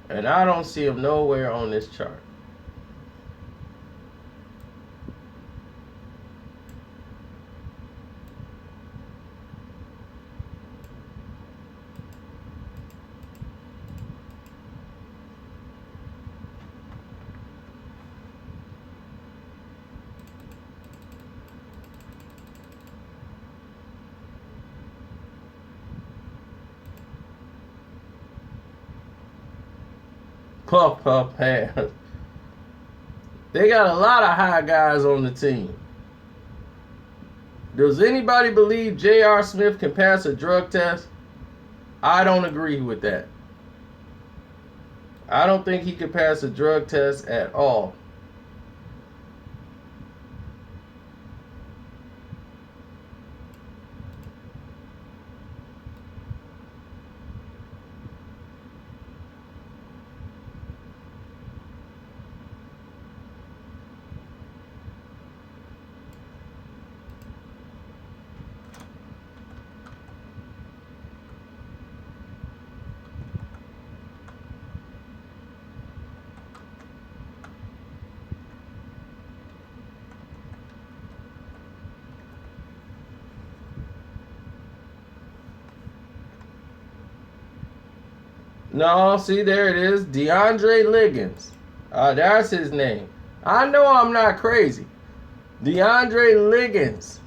And I don't see him nowhere on this chart. Puff puff hands. They got a lot of high guys on the team. Does anybody believe J.R. Smith can pass a drug test? I don't agree with that. I don't think he can pass a drug test at all. No, see, there it is. DeAndre Liggins. That's his name. I know I'm not crazy. DeAndre Liggins.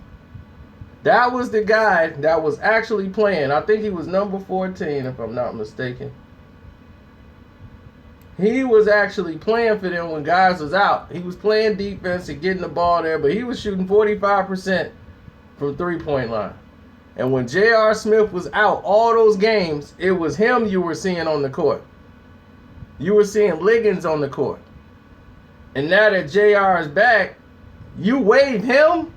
That was the guy that was actually playing. I think he was number 14, if I'm not mistaken. He was actually playing for them when guys was out. He was playing defense and getting the ball there, but he was shooting 45% from three-point line. And when J.R. Smith was out all those games, it was him you were seeing on the court. You were seeing Liggins on the court. And now that J.R. is back, you waive him?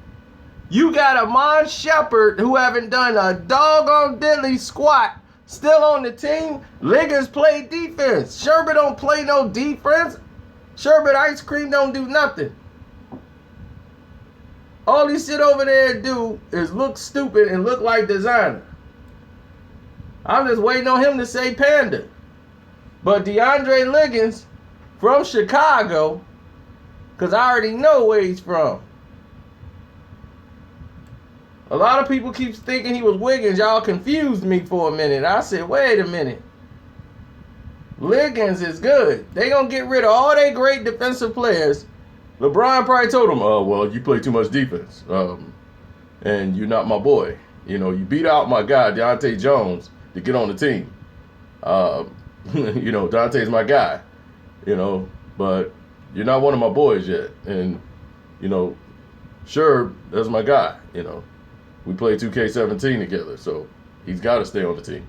You got Amon Shepard, who haven't done a doggone diddly squat, still on the team. Liggins play defense. Sherbert don't play no defense. Sherbert ice cream don't do nothing. All he sit over there and do is look stupid and look like designer. I'm just waiting on him to say panda. But DeAndre Liggins from Chicago, because I already know where he's from. A lot of people keep thinking he was Wiggins. Y'all confused me for a minute. I said, wait a minute. Liggins is good. They gonna get rid of all their great defensive players. LeBron probably told him, well, you play too much defense. And you're not my boy. You know, you beat out my guy, Dante Jones, to get on the team. You know, Dante's my guy. You know, but you're not one of my boys yet. And, you know, sure, that's my guy. You know, we played 2K17 together, so he's got to stay on the team.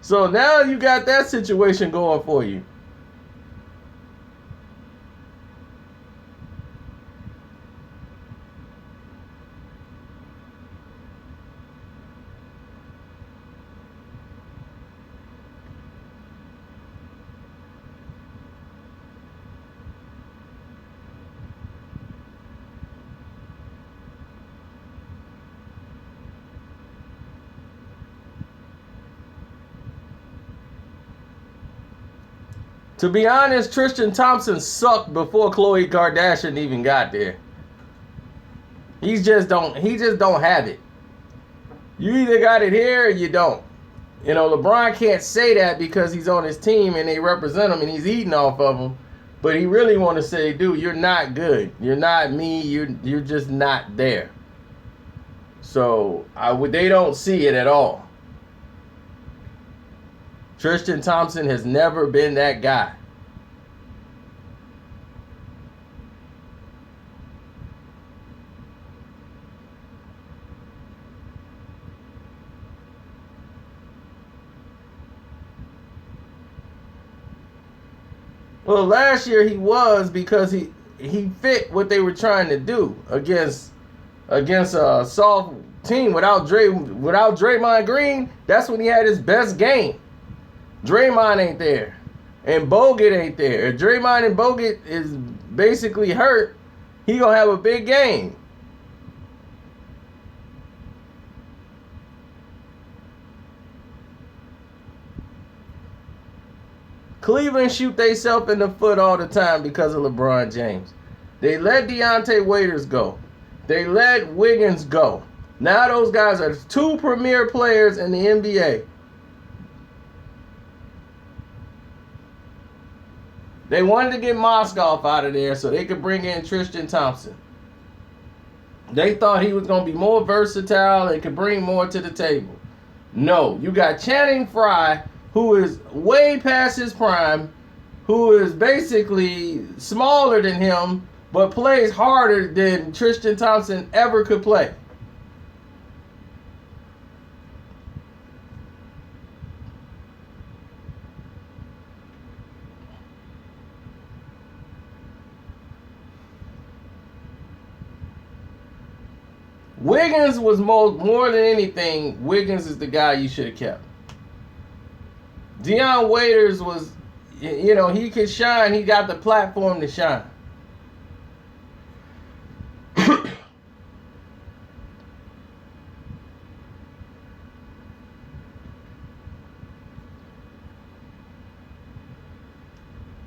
So now you got that situation going for you. To be honest, Tristan Thompson sucked before Khloe Kardashian even got there. He just don't have it. You either got it here or you don't. You know, LeBron can't say that because he's on his team and they represent him and he's eating off of him. But he really want to say, dude, you're not good. You're not me. You're just not there. So they don't see it at all. Tristan Thompson has never been that guy. Well, last year he was because he fit what they were trying to do against a soft team without Draymond Green. That's when he had his best game. Draymond ain't there, and Bogut ain't there. If Draymond and Bogut is basically hurt, he gonna have a big game. Cleveland shoot theyself in the foot all the time because of LeBron James. They let Deontay Waiters go. They let Wiggins go. Now those guys are two premier players in the NBA. They wanted to get Mozgov out of there so they could bring in Tristan Thompson. They thought he was going to be more versatile and could bring more to the table. No, you got Channing Frye, who is way past his prime, who is basically smaller than him, but plays harder than Tristan Thompson ever could play. Wiggins was more than anything, Wiggins is the guy you should have kept. Deion Waiters was, you know, he could shine. He got the platform to shine.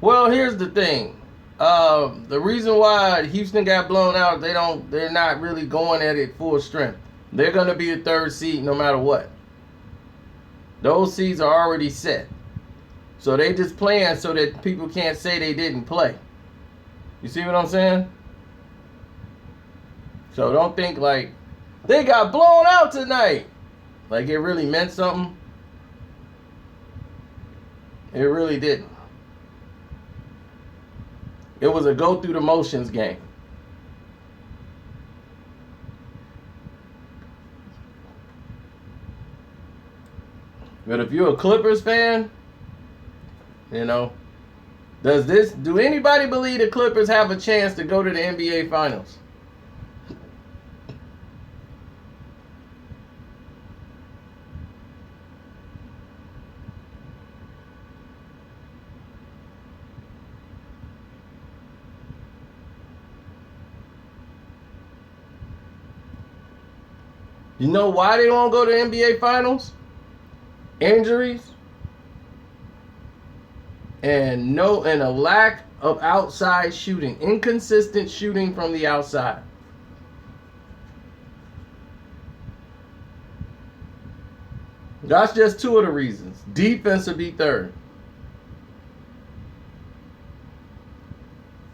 Well, here's the thing. The reason why Houston got blown out, they're not really going at it full strength. They're going to be a third seed no matter what. Those seeds are already set. So they just playing so that people can't say they didn't play. You see what I'm saying? So don't think like they got blown out tonight. Like it really meant something. It really didn't. It was a go through the motions game. But if you're a Clippers fan, you know, do anybody believe the Clippers have a chance to go to the NBA Finals? You know why they won't go to the NBA Finals? Injuries and a lack of outside shooting, inconsistent shooting from the outside. That's just two of the reasons. Defense would be third.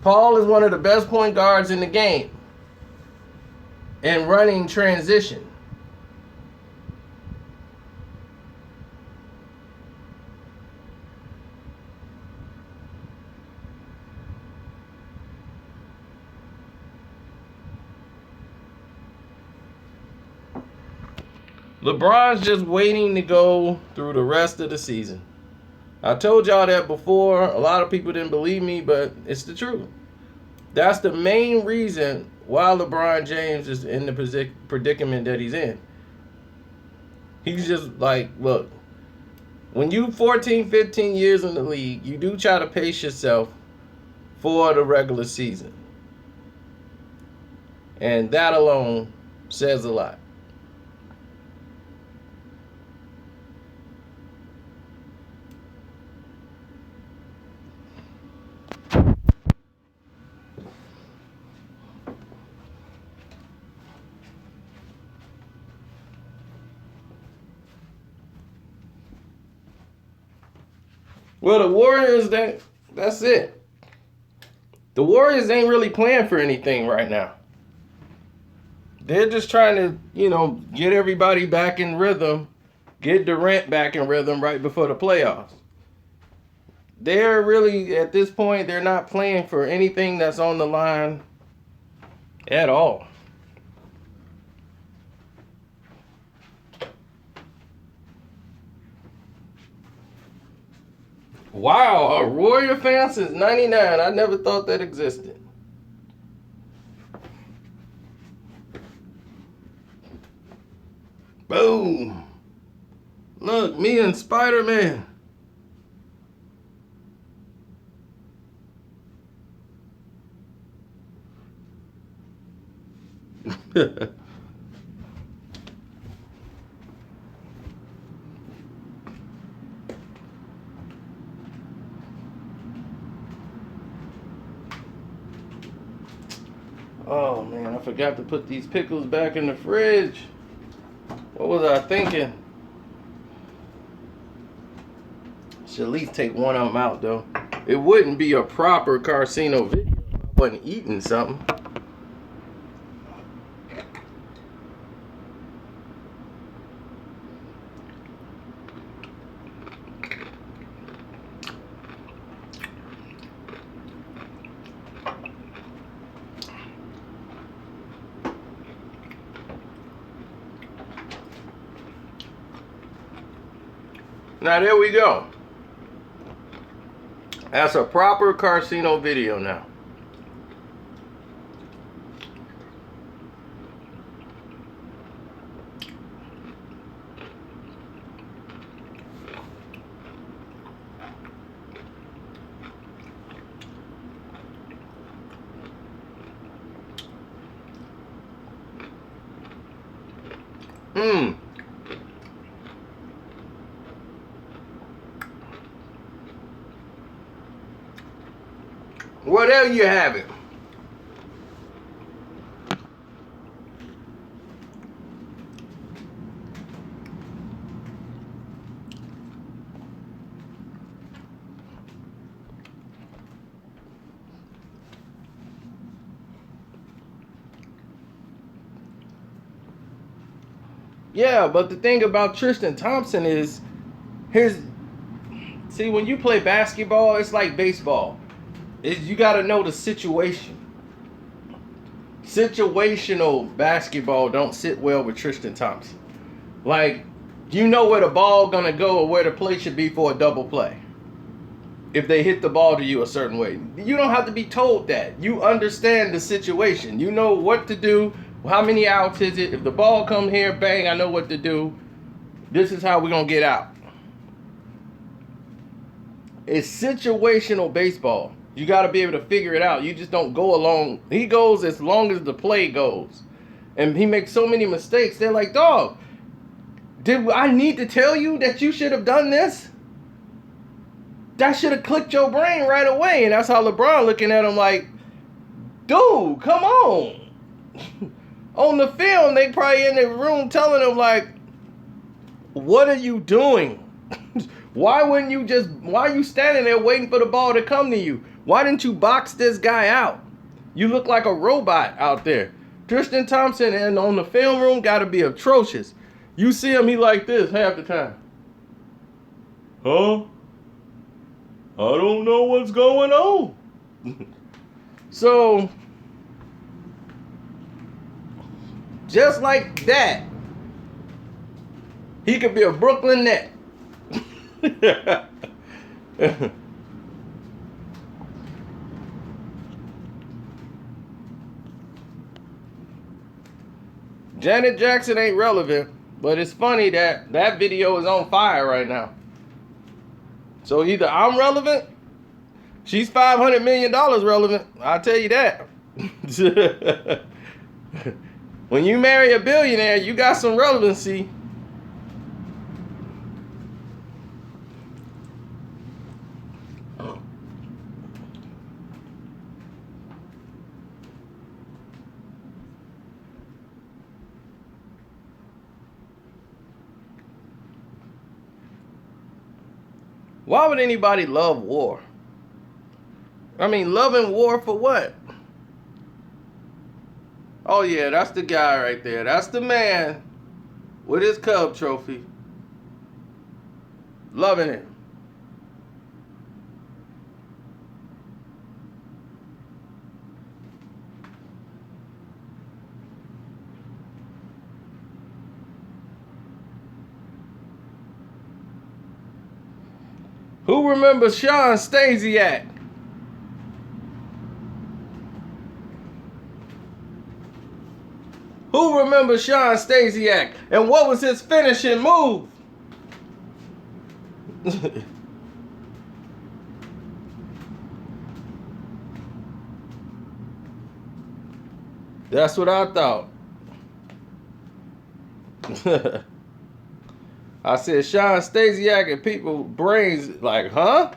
Paul is one of the best point guards in the game and running transition. LeBron's just waiting to go through the rest of the season. I told y'all that before. A lot of people didn't believe me, but it's the truth. That's the main reason why LeBron James is in the predicament that he's in. He's just like, look, when you 14, 15 years in the league, you do try to pace yourself for the regular season. And that alone says a lot. Well, the Warriors, that's it. The Warriors ain't really playing for anything right now. They're just trying to, get everybody back in rhythm, get Durant back in rhythm right before the playoffs. They're really, at this point, they're not playing for anything that's on the line at all. Wow, a Warrior fan since 99. I never thought that existed. Boom. Look, me and Spider-Man. Oh man, I forgot to put these pickles back in the fridge. What was I thinking? Should at least take one of them out though. It wouldn't be a proper Carcino video if I wasn't eating something. Now there we go. That's a proper Carcino video now. Whatever you have it. Yeah, but the thing about Tristan Thompson is see, when you play basketball, it's like baseball. You got to know the situation. Situational basketball don't sit well with Tristan Thompson. Like, you know where the ball gonna go or where the play should be for a double play. If they hit the ball to you a certain way, you don't have to be told that. You understand the situation. You know what to do. How many outs is it? If the ball come here, bang, I know what to do. This is how we're gonna get out. It's situational baseball. You got to be able to figure it out. You just don't go along. He goes as long as the play goes. And he makes so many mistakes. They're like, dog, did I need to tell you that you should have done this? That should have clicked your brain right away. And that's how LeBron looking at him like, dude, come on. On the film, they probably in the room telling him like, what are you doing? Why are you standing there waiting for the ball to come to you? Why didn't you box this guy out? You look like a robot out there. Tristan Thompson and on the film room got to be atrocious. You see him, he like this half the time. Huh? I don't know what's going on. So, just like that, he could be a Brooklyn Net. Janet Jackson ain't relevant, but it's funny that that video is on fire right now. So either I'm relevant, she's $500 million relevant. I'll tell you that. When you marry a billionaire, you got some relevancy. Why would anybody love war? I mean, loving war for what? Oh yeah, that's the guy right there. That's the man with his Cub trophy. Loving it. Who remembers Sean Stasiak? Who remembers Sean Stasiak? And what was his finishing move? That's what I thought. I said Sean Stasiak, and people brains like, huh?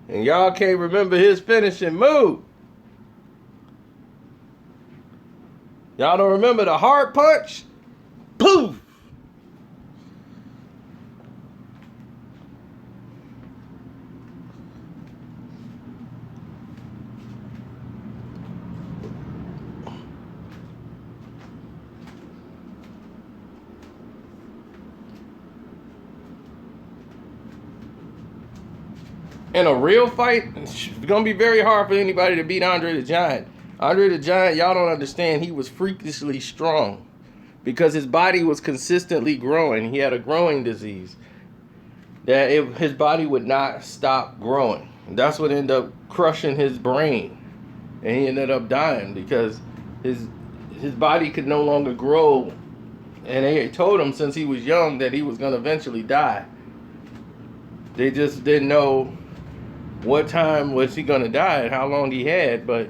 And y'all can't remember his finishing move. Y'all don't remember the hard punch? Poof! In a real fight, it's going to be very hard for anybody to beat Andre the Giant. Andre the Giant, y'all don't understand, he was freakishly strong because his body was consistently growing. He had a growing disease that his body would not stop growing. And that's what ended up crushing his brain. And he ended up dying because his body could no longer grow. And they told him since he was young that he was going to eventually die. They just didn't know what time was he gonna die and how long he had, but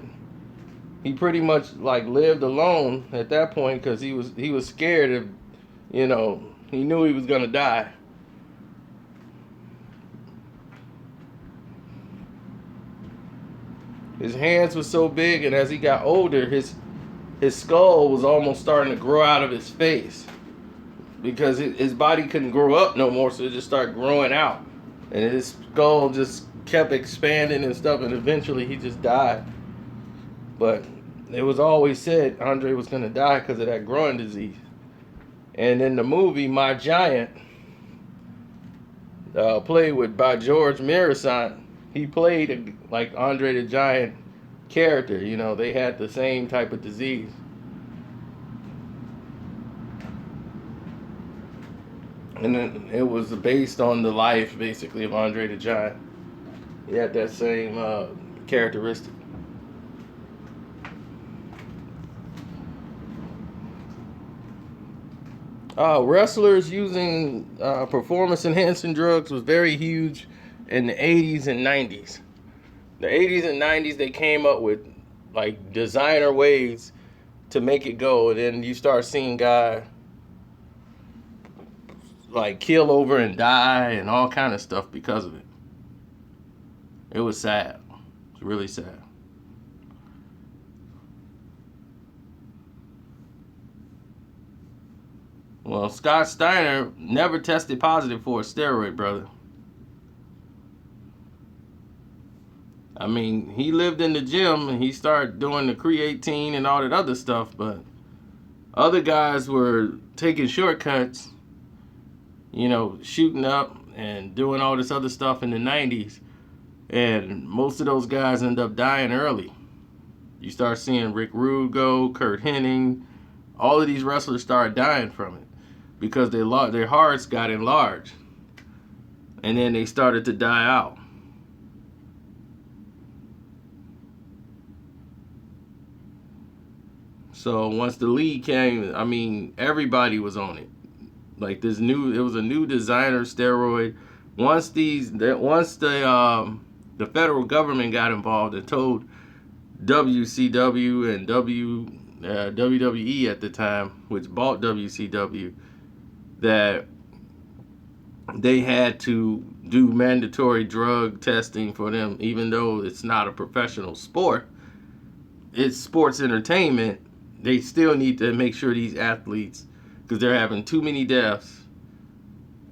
he pretty much like lived alone at that point because he was scared of, he knew he was gonna die. His hands were so big, and as he got older, his skull was almost starting to grow out of his face because his body couldn't grow up no more, so it just started growing out, and his skull just kept expanding and stuff, and eventually he just died. But it was always said Andre was going to die because of that growing disease. And in the movie My Giant, played by George Mirasan, he played like Andre the Giant character. They had the same type of disease. And then it was based on the life, basically, of Andre the Giant. He had that same characteristic. Wrestlers using performance-enhancing drugs was very huge in the 80s and 90s. The 80s and 90s, they came up with like designer ways to make it go. And then you start seeing guys like kill over and die and all kind of stuff because of it. It was sad. It's really sad. Well, Scott Steiner never tested positive for a steroid, brother. I mean, he lived in the gym and he started doing the creatine and all that other stuff, but other guys were taking shortcuts, shooting up and doing all this other stuff in the 90s. And most of those guys end up dying early. You start seeing Rick Rude go, Kurt Hennig, all of these wrestlers started dying from it because their hearts got enlarged. And then they started to die out. So once the league came, I mean, everybody was on it. Like it was a new designer steroid. Once the federal government got involved and told WCW and WWE at the time, which bought WCW, that they had to do mandatory drug testing for them, even though it's not a professional sport. It's sports entertainment. They still need to make sure these athletes because they're having too many deaths,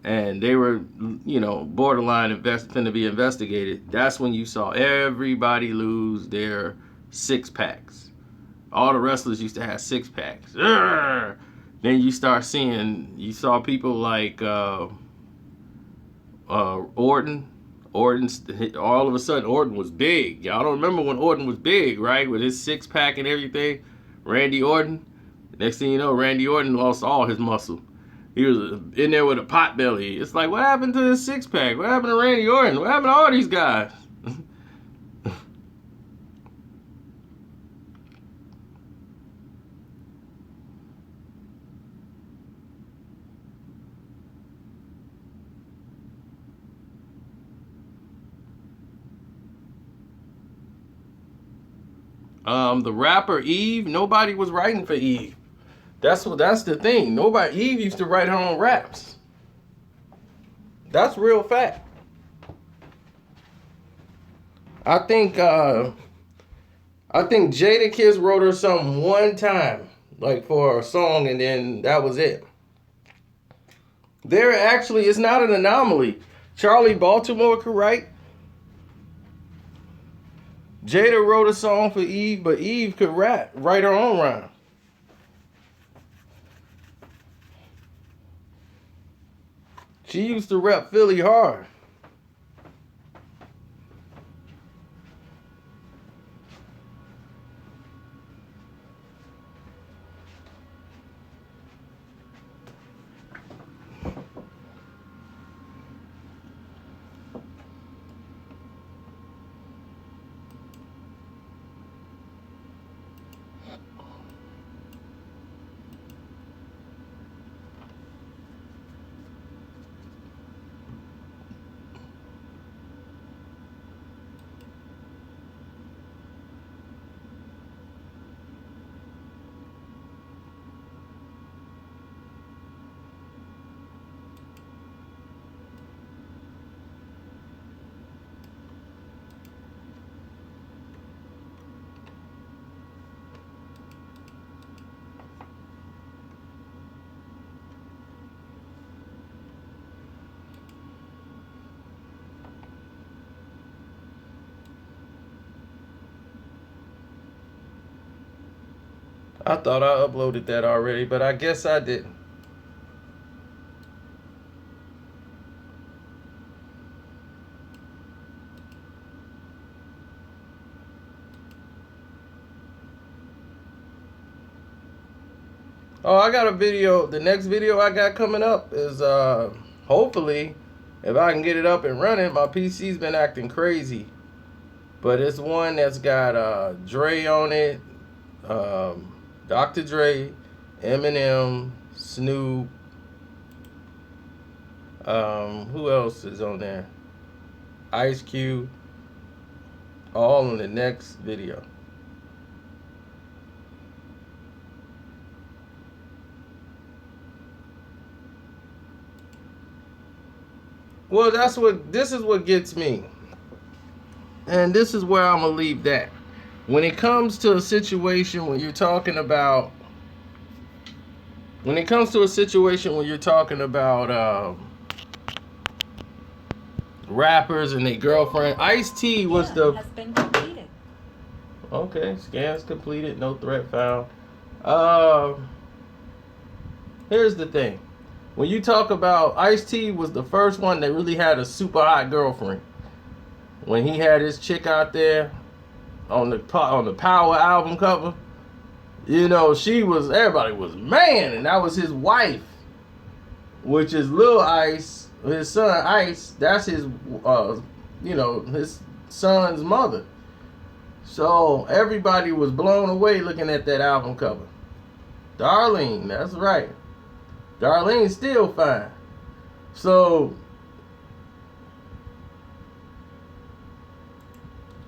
and they were, borderline going to be investigated. That's when you saw everybody lose their 6-packs. All the wrestlers used to have 6-packs. Then you saw people like Orton. All of a sudden, Orton was big. Y'all don't remember when Orton was big, right? With his 6-pack and everything. Randy Orton. Next thing you know, Randy Orton lost all his muscle. He was in there with a pot belly. It's like, what happened to his 6-pack? What happened to Randy Orton? What happened to all these guys? The rapper Eve, nobody was writing for Eve. That's the thing. Eve used to write her own raps. That's real fact. I think Jadakiss wrote her something one time, like for a song, and then that was it. It's not an anomaly. Charlie Baltimore could write. Jada wrote a song for Eve, but Eve could write her own rhyme. She used to rep Philly hard. I thought I uploaded that already, but I guess I didn't. Oh, I got a video. The next video I got coming up is hopefully, if I can get it up and running. My PC's been acting crazy, but it's one that's got Dre on it, Dr. Dre, Eminem, Snoop. Who else is on there? Ice Cube. All in the next video. Well, this is what gets me. And this is where I'm going to leave that. When it comes to a situation when you're talking about rappers and their girlfriend, Ice-T was the has been completed. Okay, scans completed, no threat found. Here's the thing. When you talk about Ice-T was the first one that really had a super hot girlfriend. When he had his chick out there on the Power album cover, everybody was, man, and that was his wife, which is Lil Ice, his son Ice. That's his, his son's mother. So everybody was blown away looking at that album cover. Darlene, that's right. Darlene's still fine. So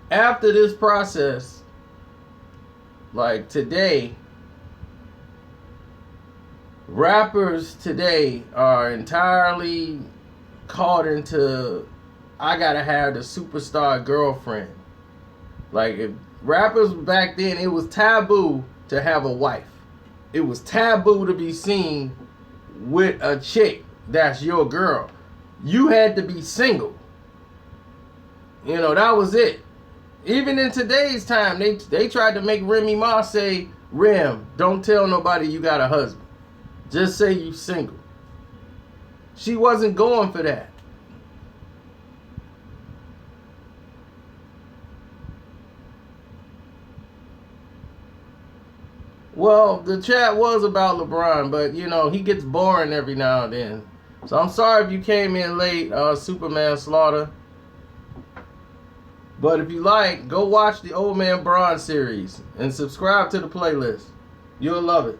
after this process, like today, rappers today are entirely caught into, I gotta have the superstar girlfriend. Like, if rappers back then, it was taboo to have a wife. It was taboo to be seen with a chick that's your girl. You had to be single. You know, that was it. Even in today's time, they tried to make Remy Ma say, Rem, don't tell nobody you got a husband. Just say you single. She wasn't going for that. Well, the chat was about LeBron, but, you know, he gets boring every now and then. So I'm sorry if you came in late, Superman Slaughter. But if you like, go watch the Old Man Bron series and subscribe to the playlist. You'll love it.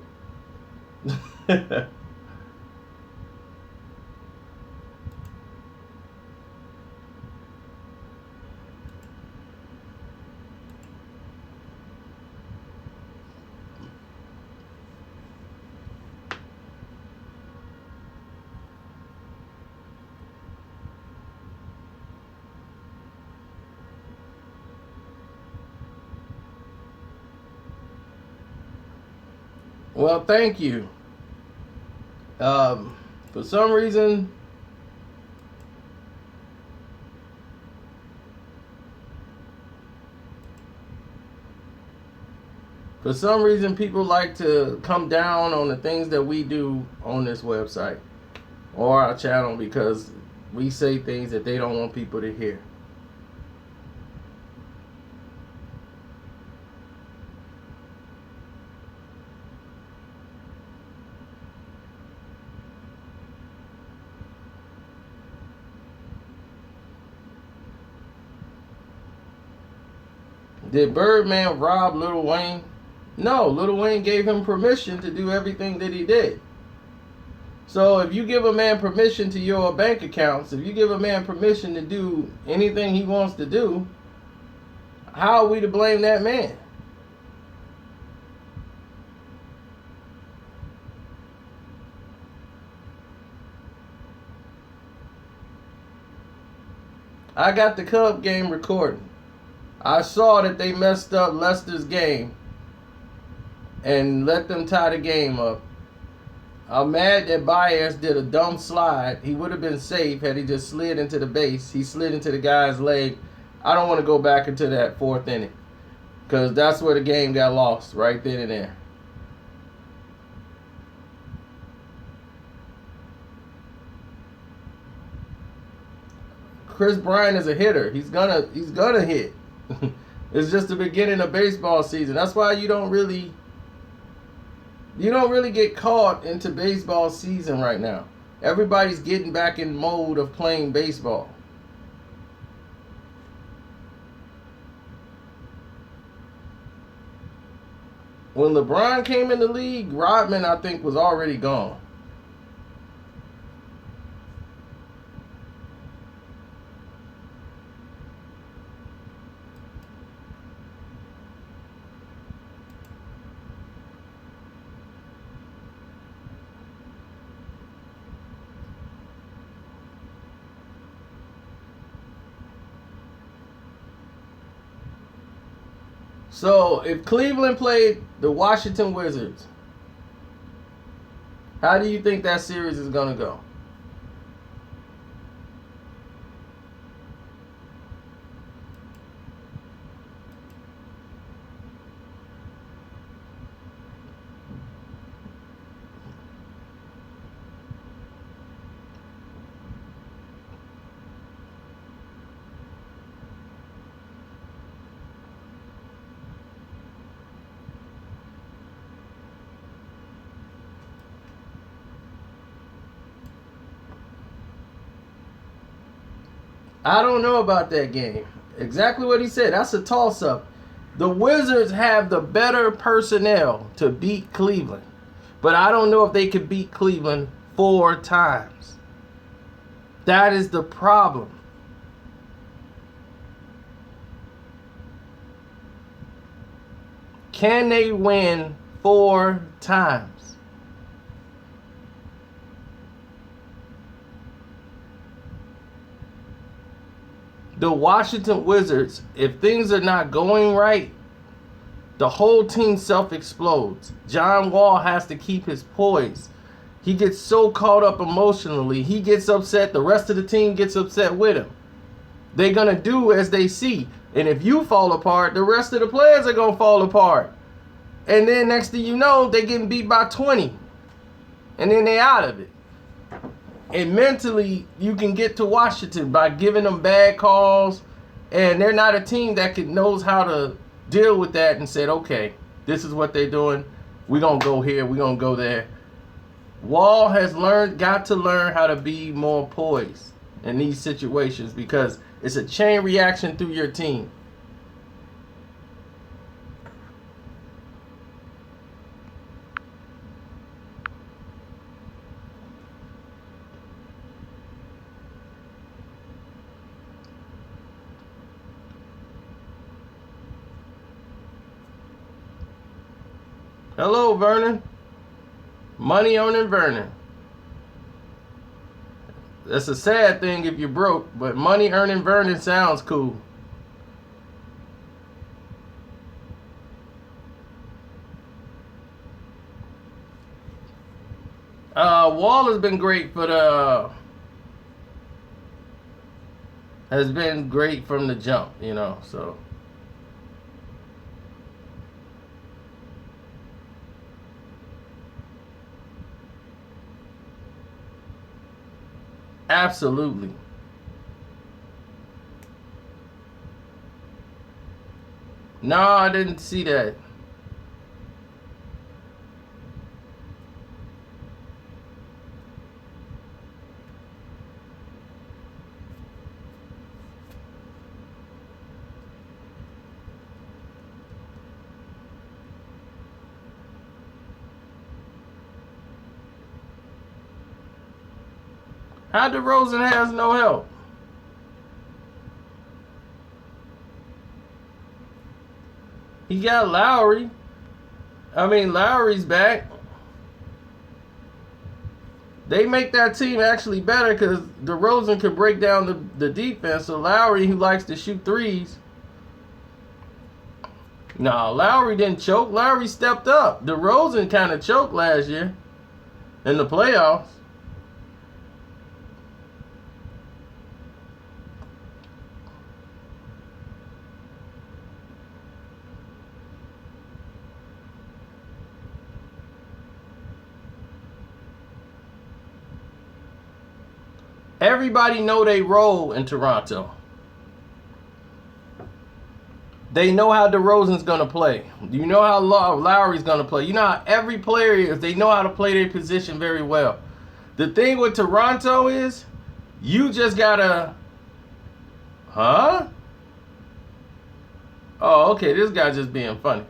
Well, thank you. For some reason, people like to come down on the things that we do on this website or our channel because we say things that they don't want people to hear. Did Birdman rob Lil Wayne? No, Lil Wayne gave him permission to do everything that he did. So if you give a man permission to your bank accounts, if you give a man permission to do anything he wants to do, how are we to blame that man? I got the Cub game recording. I saw that they messed up Leicester's game and let them tie the game up. I'm mad that Baez did a dumb slide. He would have been safe had he just slid into the base. He slid into the guy's leg. I don't want to go back into that fourth inning because that's where the game got lost, right then and there. Chris Bryant is a hitter. He's gonna hit. It's just the beginning of baseball season. That's why you don't really get caught into baseball season right now. Everybody's getting back in mode of playing baseball. When LeBron came in the league, Rodman, I think, was already gone. So, if Cleveland played the Washington Wizards, how do you think that series is going to go? I don't know about that game. Exactly what he said. That's a toss-up. The Wizards have the better personnel to beat Cleveland. But I don't know if they could beat Cleveland 4 times. That is the problem. Can they win 4 times? The Washington Wizards, if things are not going right, the whole team self-explodes. John Wall has to keep his poise. He gets so caught up emotionally. He gets upset. The rest of the team gets upset with him. They're going to do as they see. And if you fall apart, the rest of the players are going to fall apart. And then next thing you know, they're getting beat by 20. And then they're out of it. And mentally, you can get to Washington by giving them bad calls. And they're not a team that knows how to deal with that and said, okay, this is what they're doing. We're going to go here. We're going to go there. Wall has got to learn how to be more poised in these situations because it's a chain reaction through your team. Hello, Vernon. Money earning Vernon. That's a sad thing if you're broke, but money earning Vernon sounds cool. Wall has been great has been great from the jump, so. Absolutely. No, I didn't see that. How DeRozan has no help? He got Lowry. Lowry's back. They make that team actually better because DeRozan could break down the defense. So Lowry, who likes to shoot threes. No, Lowry didn't choke. Lowry stepped up. DeRozan kind of choked last year in the playoffs. Everybody know they role in Toronto. They know how DeRozan's going to play. You know how Lowry's going to play. You know how every player is. They know how to play their position very well. The thing with Toronto is you just got to... Huh? Oh, okay. This guy's just being funny.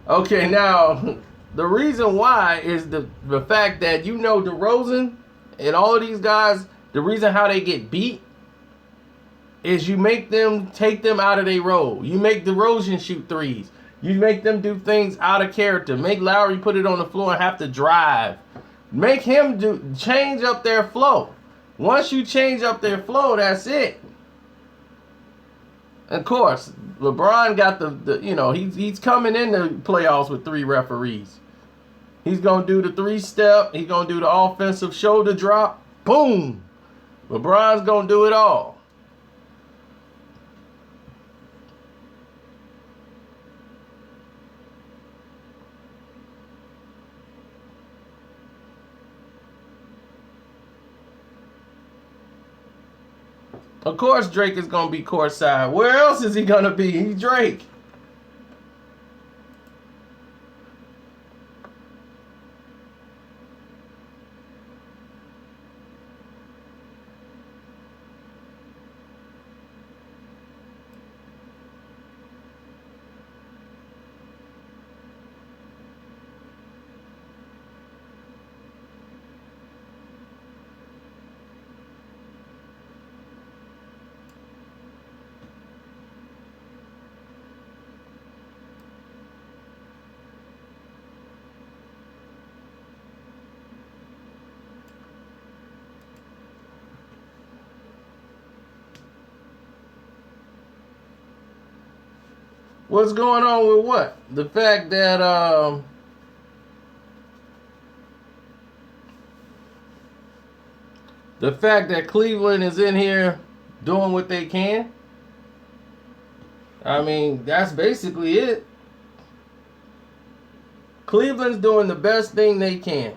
Okay, now, the reason why is the fact that DeRozan and all of these guys... The reason how they get beat is you make them take them out of their role. You make DeRozan shoot threes. You make them do things out of character. Make Lowry put it on the floor and have to drive. Make him change up their flow. Once you change up their flow, that's it. Of course, LeBron got he's coming in the playoffs with 3 referees. He's going to do the 3-step. He's going to do the offensive shoulder drop. Boom. LeBron's going to do it all. Of course Drake is going to be courtside. Where else is he going to be? He's Drake. What's going on with what? The fact that The fact that Cleveland is in here doing what they can, I mean, that's basically it. Cleveland's doing the best thing they can.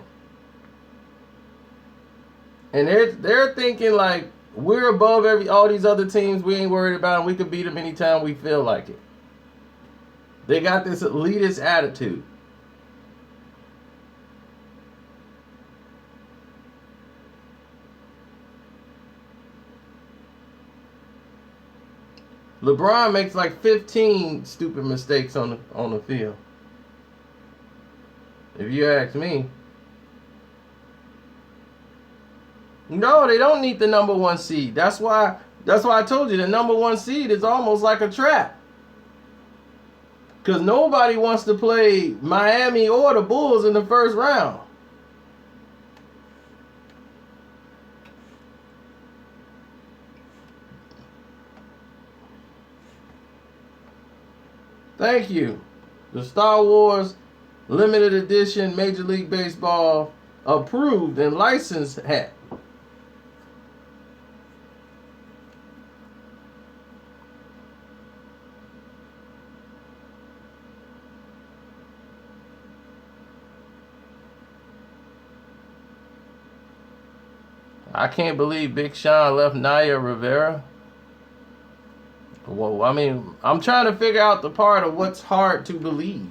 And they're thinking like, we're above all these other teams. We ain't worried about them. We can beat them anytime we feel like it. They got this elitist attitude. LeBron makes like 15 stupid mistakes on the field. If you ask me. No, they don't need the number 1 seed. That's why I told you the number 1 seed is almost like a trap. Because nobody wants to play Miami or the Bulls in the first round. Thank you. The Star Wars limited edition Major League Baseball approved and licensed hat. I can't believe Big Sean left Naya Rivera. Well, I mean, I'm trying to figure out the part of what's hard to believe.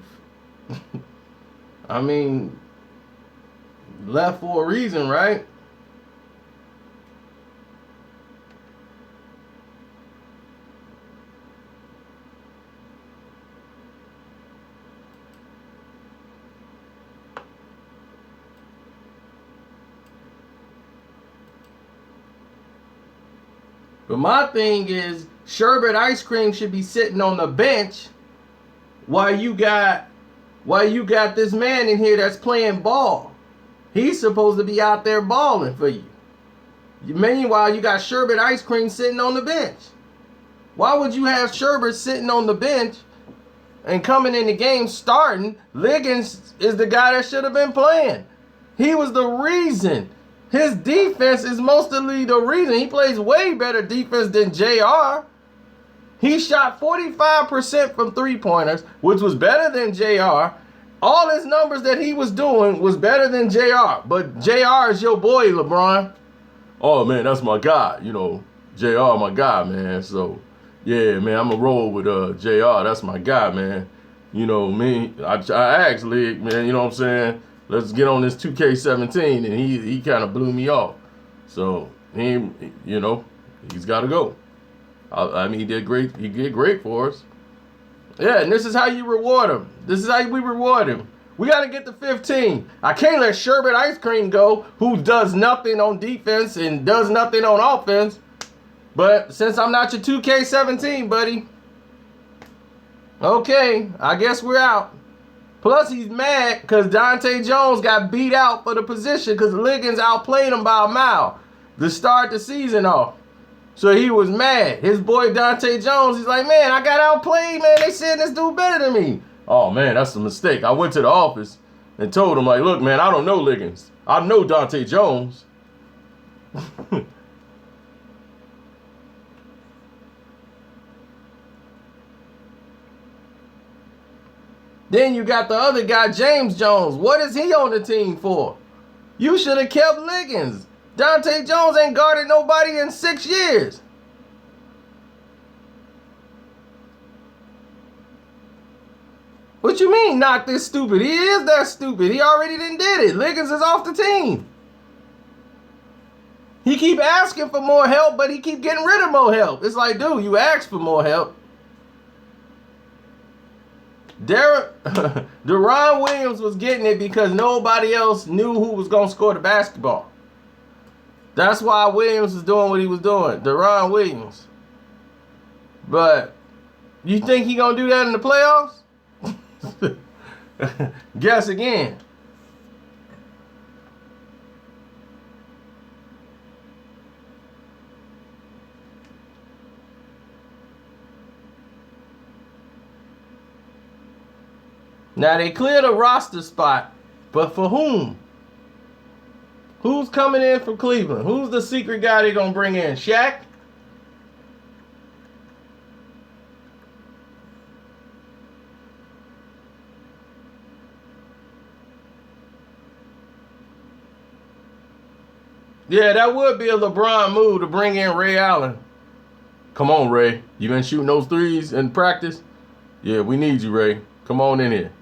I mean, left for a reason, right? But my thing is, sherbet ice cream should be sitting on the bench while you got this man in here that's playing ball. He's supposed to be out there balling for you. Meanwhile, you got sherbet ice cream sitting on the bench. Why would you have sherbet sitting on the bench and coming in the game starting? Liggins is the guy that should have been playing. He was the reason. His defense is mostly the reason. He plays way better defense than JR. He shot 45% from three-pointers, which was better than JR. All his numbers that he was doing was better than JR. But JR is your boy, LeBron. Oh, man, that's my guy. You know, JR, my guy, man. So, yeah, man, I'm going to roll with JR. That's my guy, man. You know, me, I asked Lig, man, you know what I'm saying? Let's get on this 2K17, and he kind of blew me off. So, he's got to go. I mean, he did great. He did great for us. Yeah, and this is how you reward him. This is how we reward him. We got to get to 15. I can't let Sherbet Ice Cream go, who does nothing on defense and does nothing on offense. But since I'm not your 2K17, buddy, okay, I guess we're out. Plus, he's mad because Dante Jones got beat out for the position because Liggins outplayed him by a mile to start the season off. So he was mad. His boy Dante Jones, he's like, man, I got outplayed, man. They said this dude better than me. Oh, man, that's a mistake. I went to the office and told him, like, look, man, I don't know Liggins. I know Dante Jones. Then you got the other guy, James Jones. What is he on the team for? You should have kept Liggins. Dante Jones ain't guarded nobody in 6 years. What you mean, not this stupid? He is that stupid. He already done did it. Liggins is off the team. He keep asking for more help, but he keep getting rid of more help. It's like, dude, you asked for more help. Deron Williams was getting it because nobody else knew who was going to score the basketball. That's why Williams was doing what he was doing. Deron Williams. But you think he going to do that in the playoffs? Guess again. Now they cleared a roster spot, but for whom? Who's coming in from Cleveland? Who's the secret guy they're going to bring in? Shaq? Yeah, that would be a LeBron move to bring in Ray Allen. Come on, Ray. You been shooting those threes in practice? Yeah, we need you, Ray. Come on in here.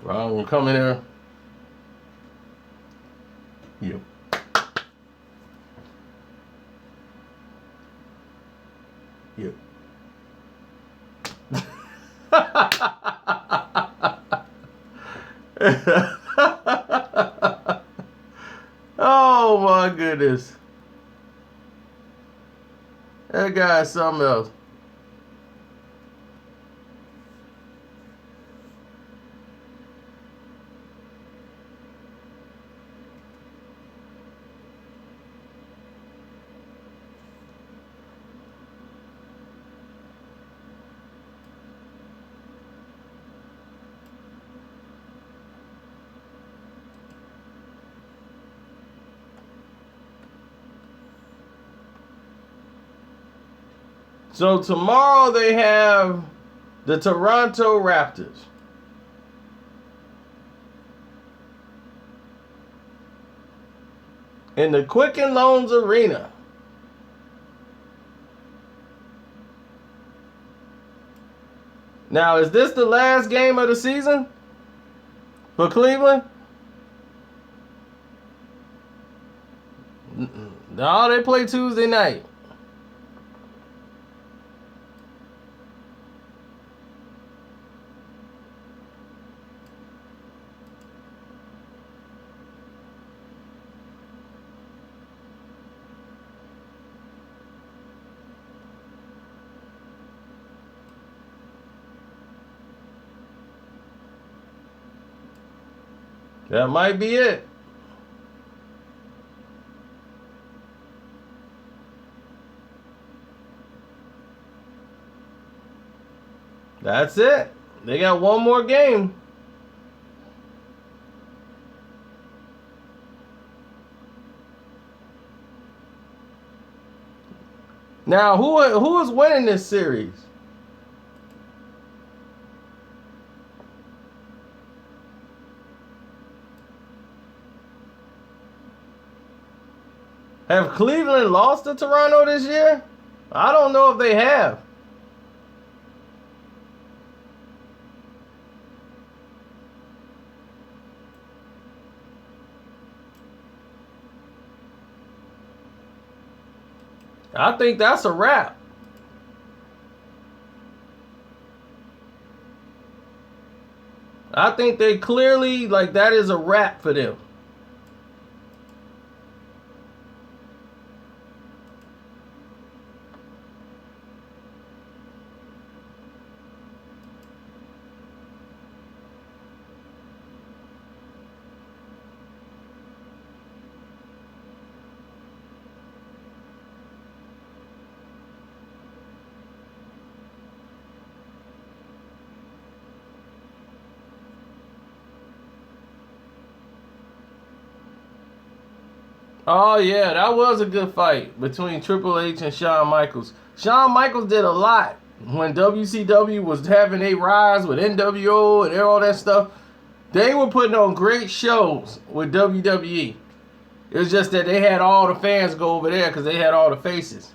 Well, we'll come in there. Yep. Yep. Oh my goodness. That guy's something else. So tomorrow they have the Toronto Raptors. In the Quicken Loans Arena. Now, is this the last game of the season for Cleveland? No, they play Tuesday night. That might be it. That's it. They got one more game. Now, who is winning this series? Have Cleveland lost to Toronto this year? I don't know if they have. I think that's a wrap. I think they clearly, like, that is a wrap for them. Oh, yeah, that was a good fight between Triple H and Shawn Michaels. Shawn Michaels did a lot when WCW was having a rise with NWO and all that stuff. They were putting on great shows with WWE. It was just that they had all the fans go over there because they had all the faces.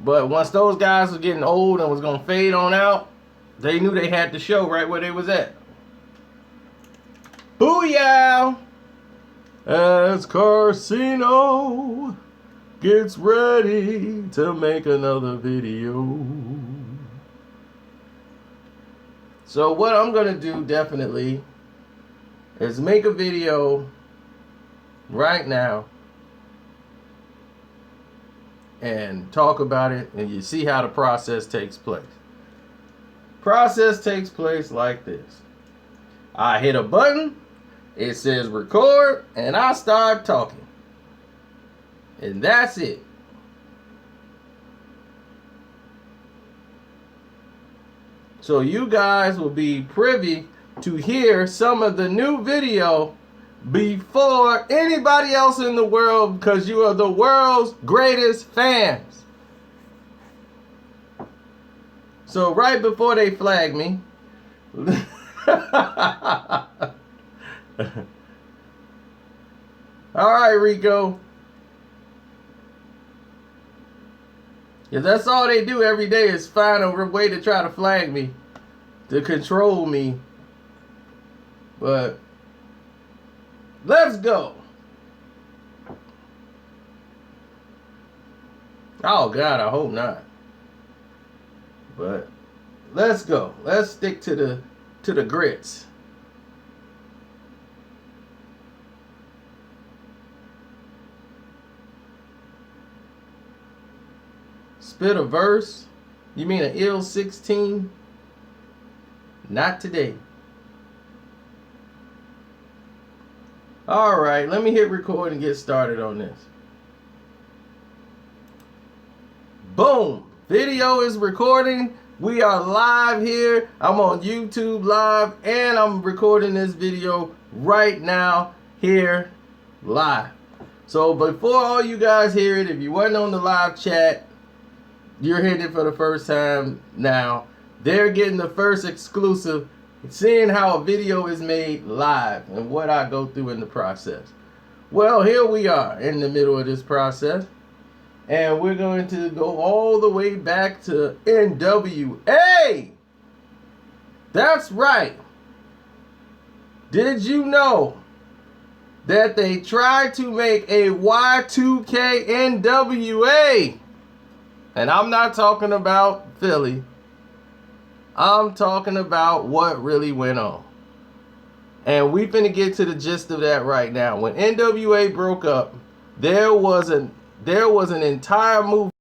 But once those guys were getting old and was going to fade on out, they knew they had the show right where they was at. Booyah! As Carcino gets ready to make another video. So what I'm going to do definitely is make a video right now and talk about it, and you see how the process takes place. Process takes place like this. I hit a button. It says record, and I start talking. And that's it. So you guys will be privy to hear some of the new video before anybody else in the world, because you are the world's greatest fans. So right before they flag me, all right, Rico. If that's all they do every day is find a way to try to flag me, to control me. But let's go. Oh God, I hope not. But let's go. Let's stick to the grits. Spit a verse? You mean an ill 16? Not today. Alright, let me hit record and get started on this. Boom! Video is recording. We are live here. I'm on YouTube live and I'm recording this video right now here live. So before all you guys hear it, if you wasn't on the live chat, you're hearing it for the first time now. They're getting the first exclusive, seeing how a video is made live and what I go through in the process. Well, here we are in the middle of this process. And we're going to go all the way back to NWA. That's right. Did you know that they tried to make a Y2K NWA? And I'm not talking about Philly. I'm talking about what really went on. And we finna get to the gist of that right now. When NWA broke up, there was an entire movement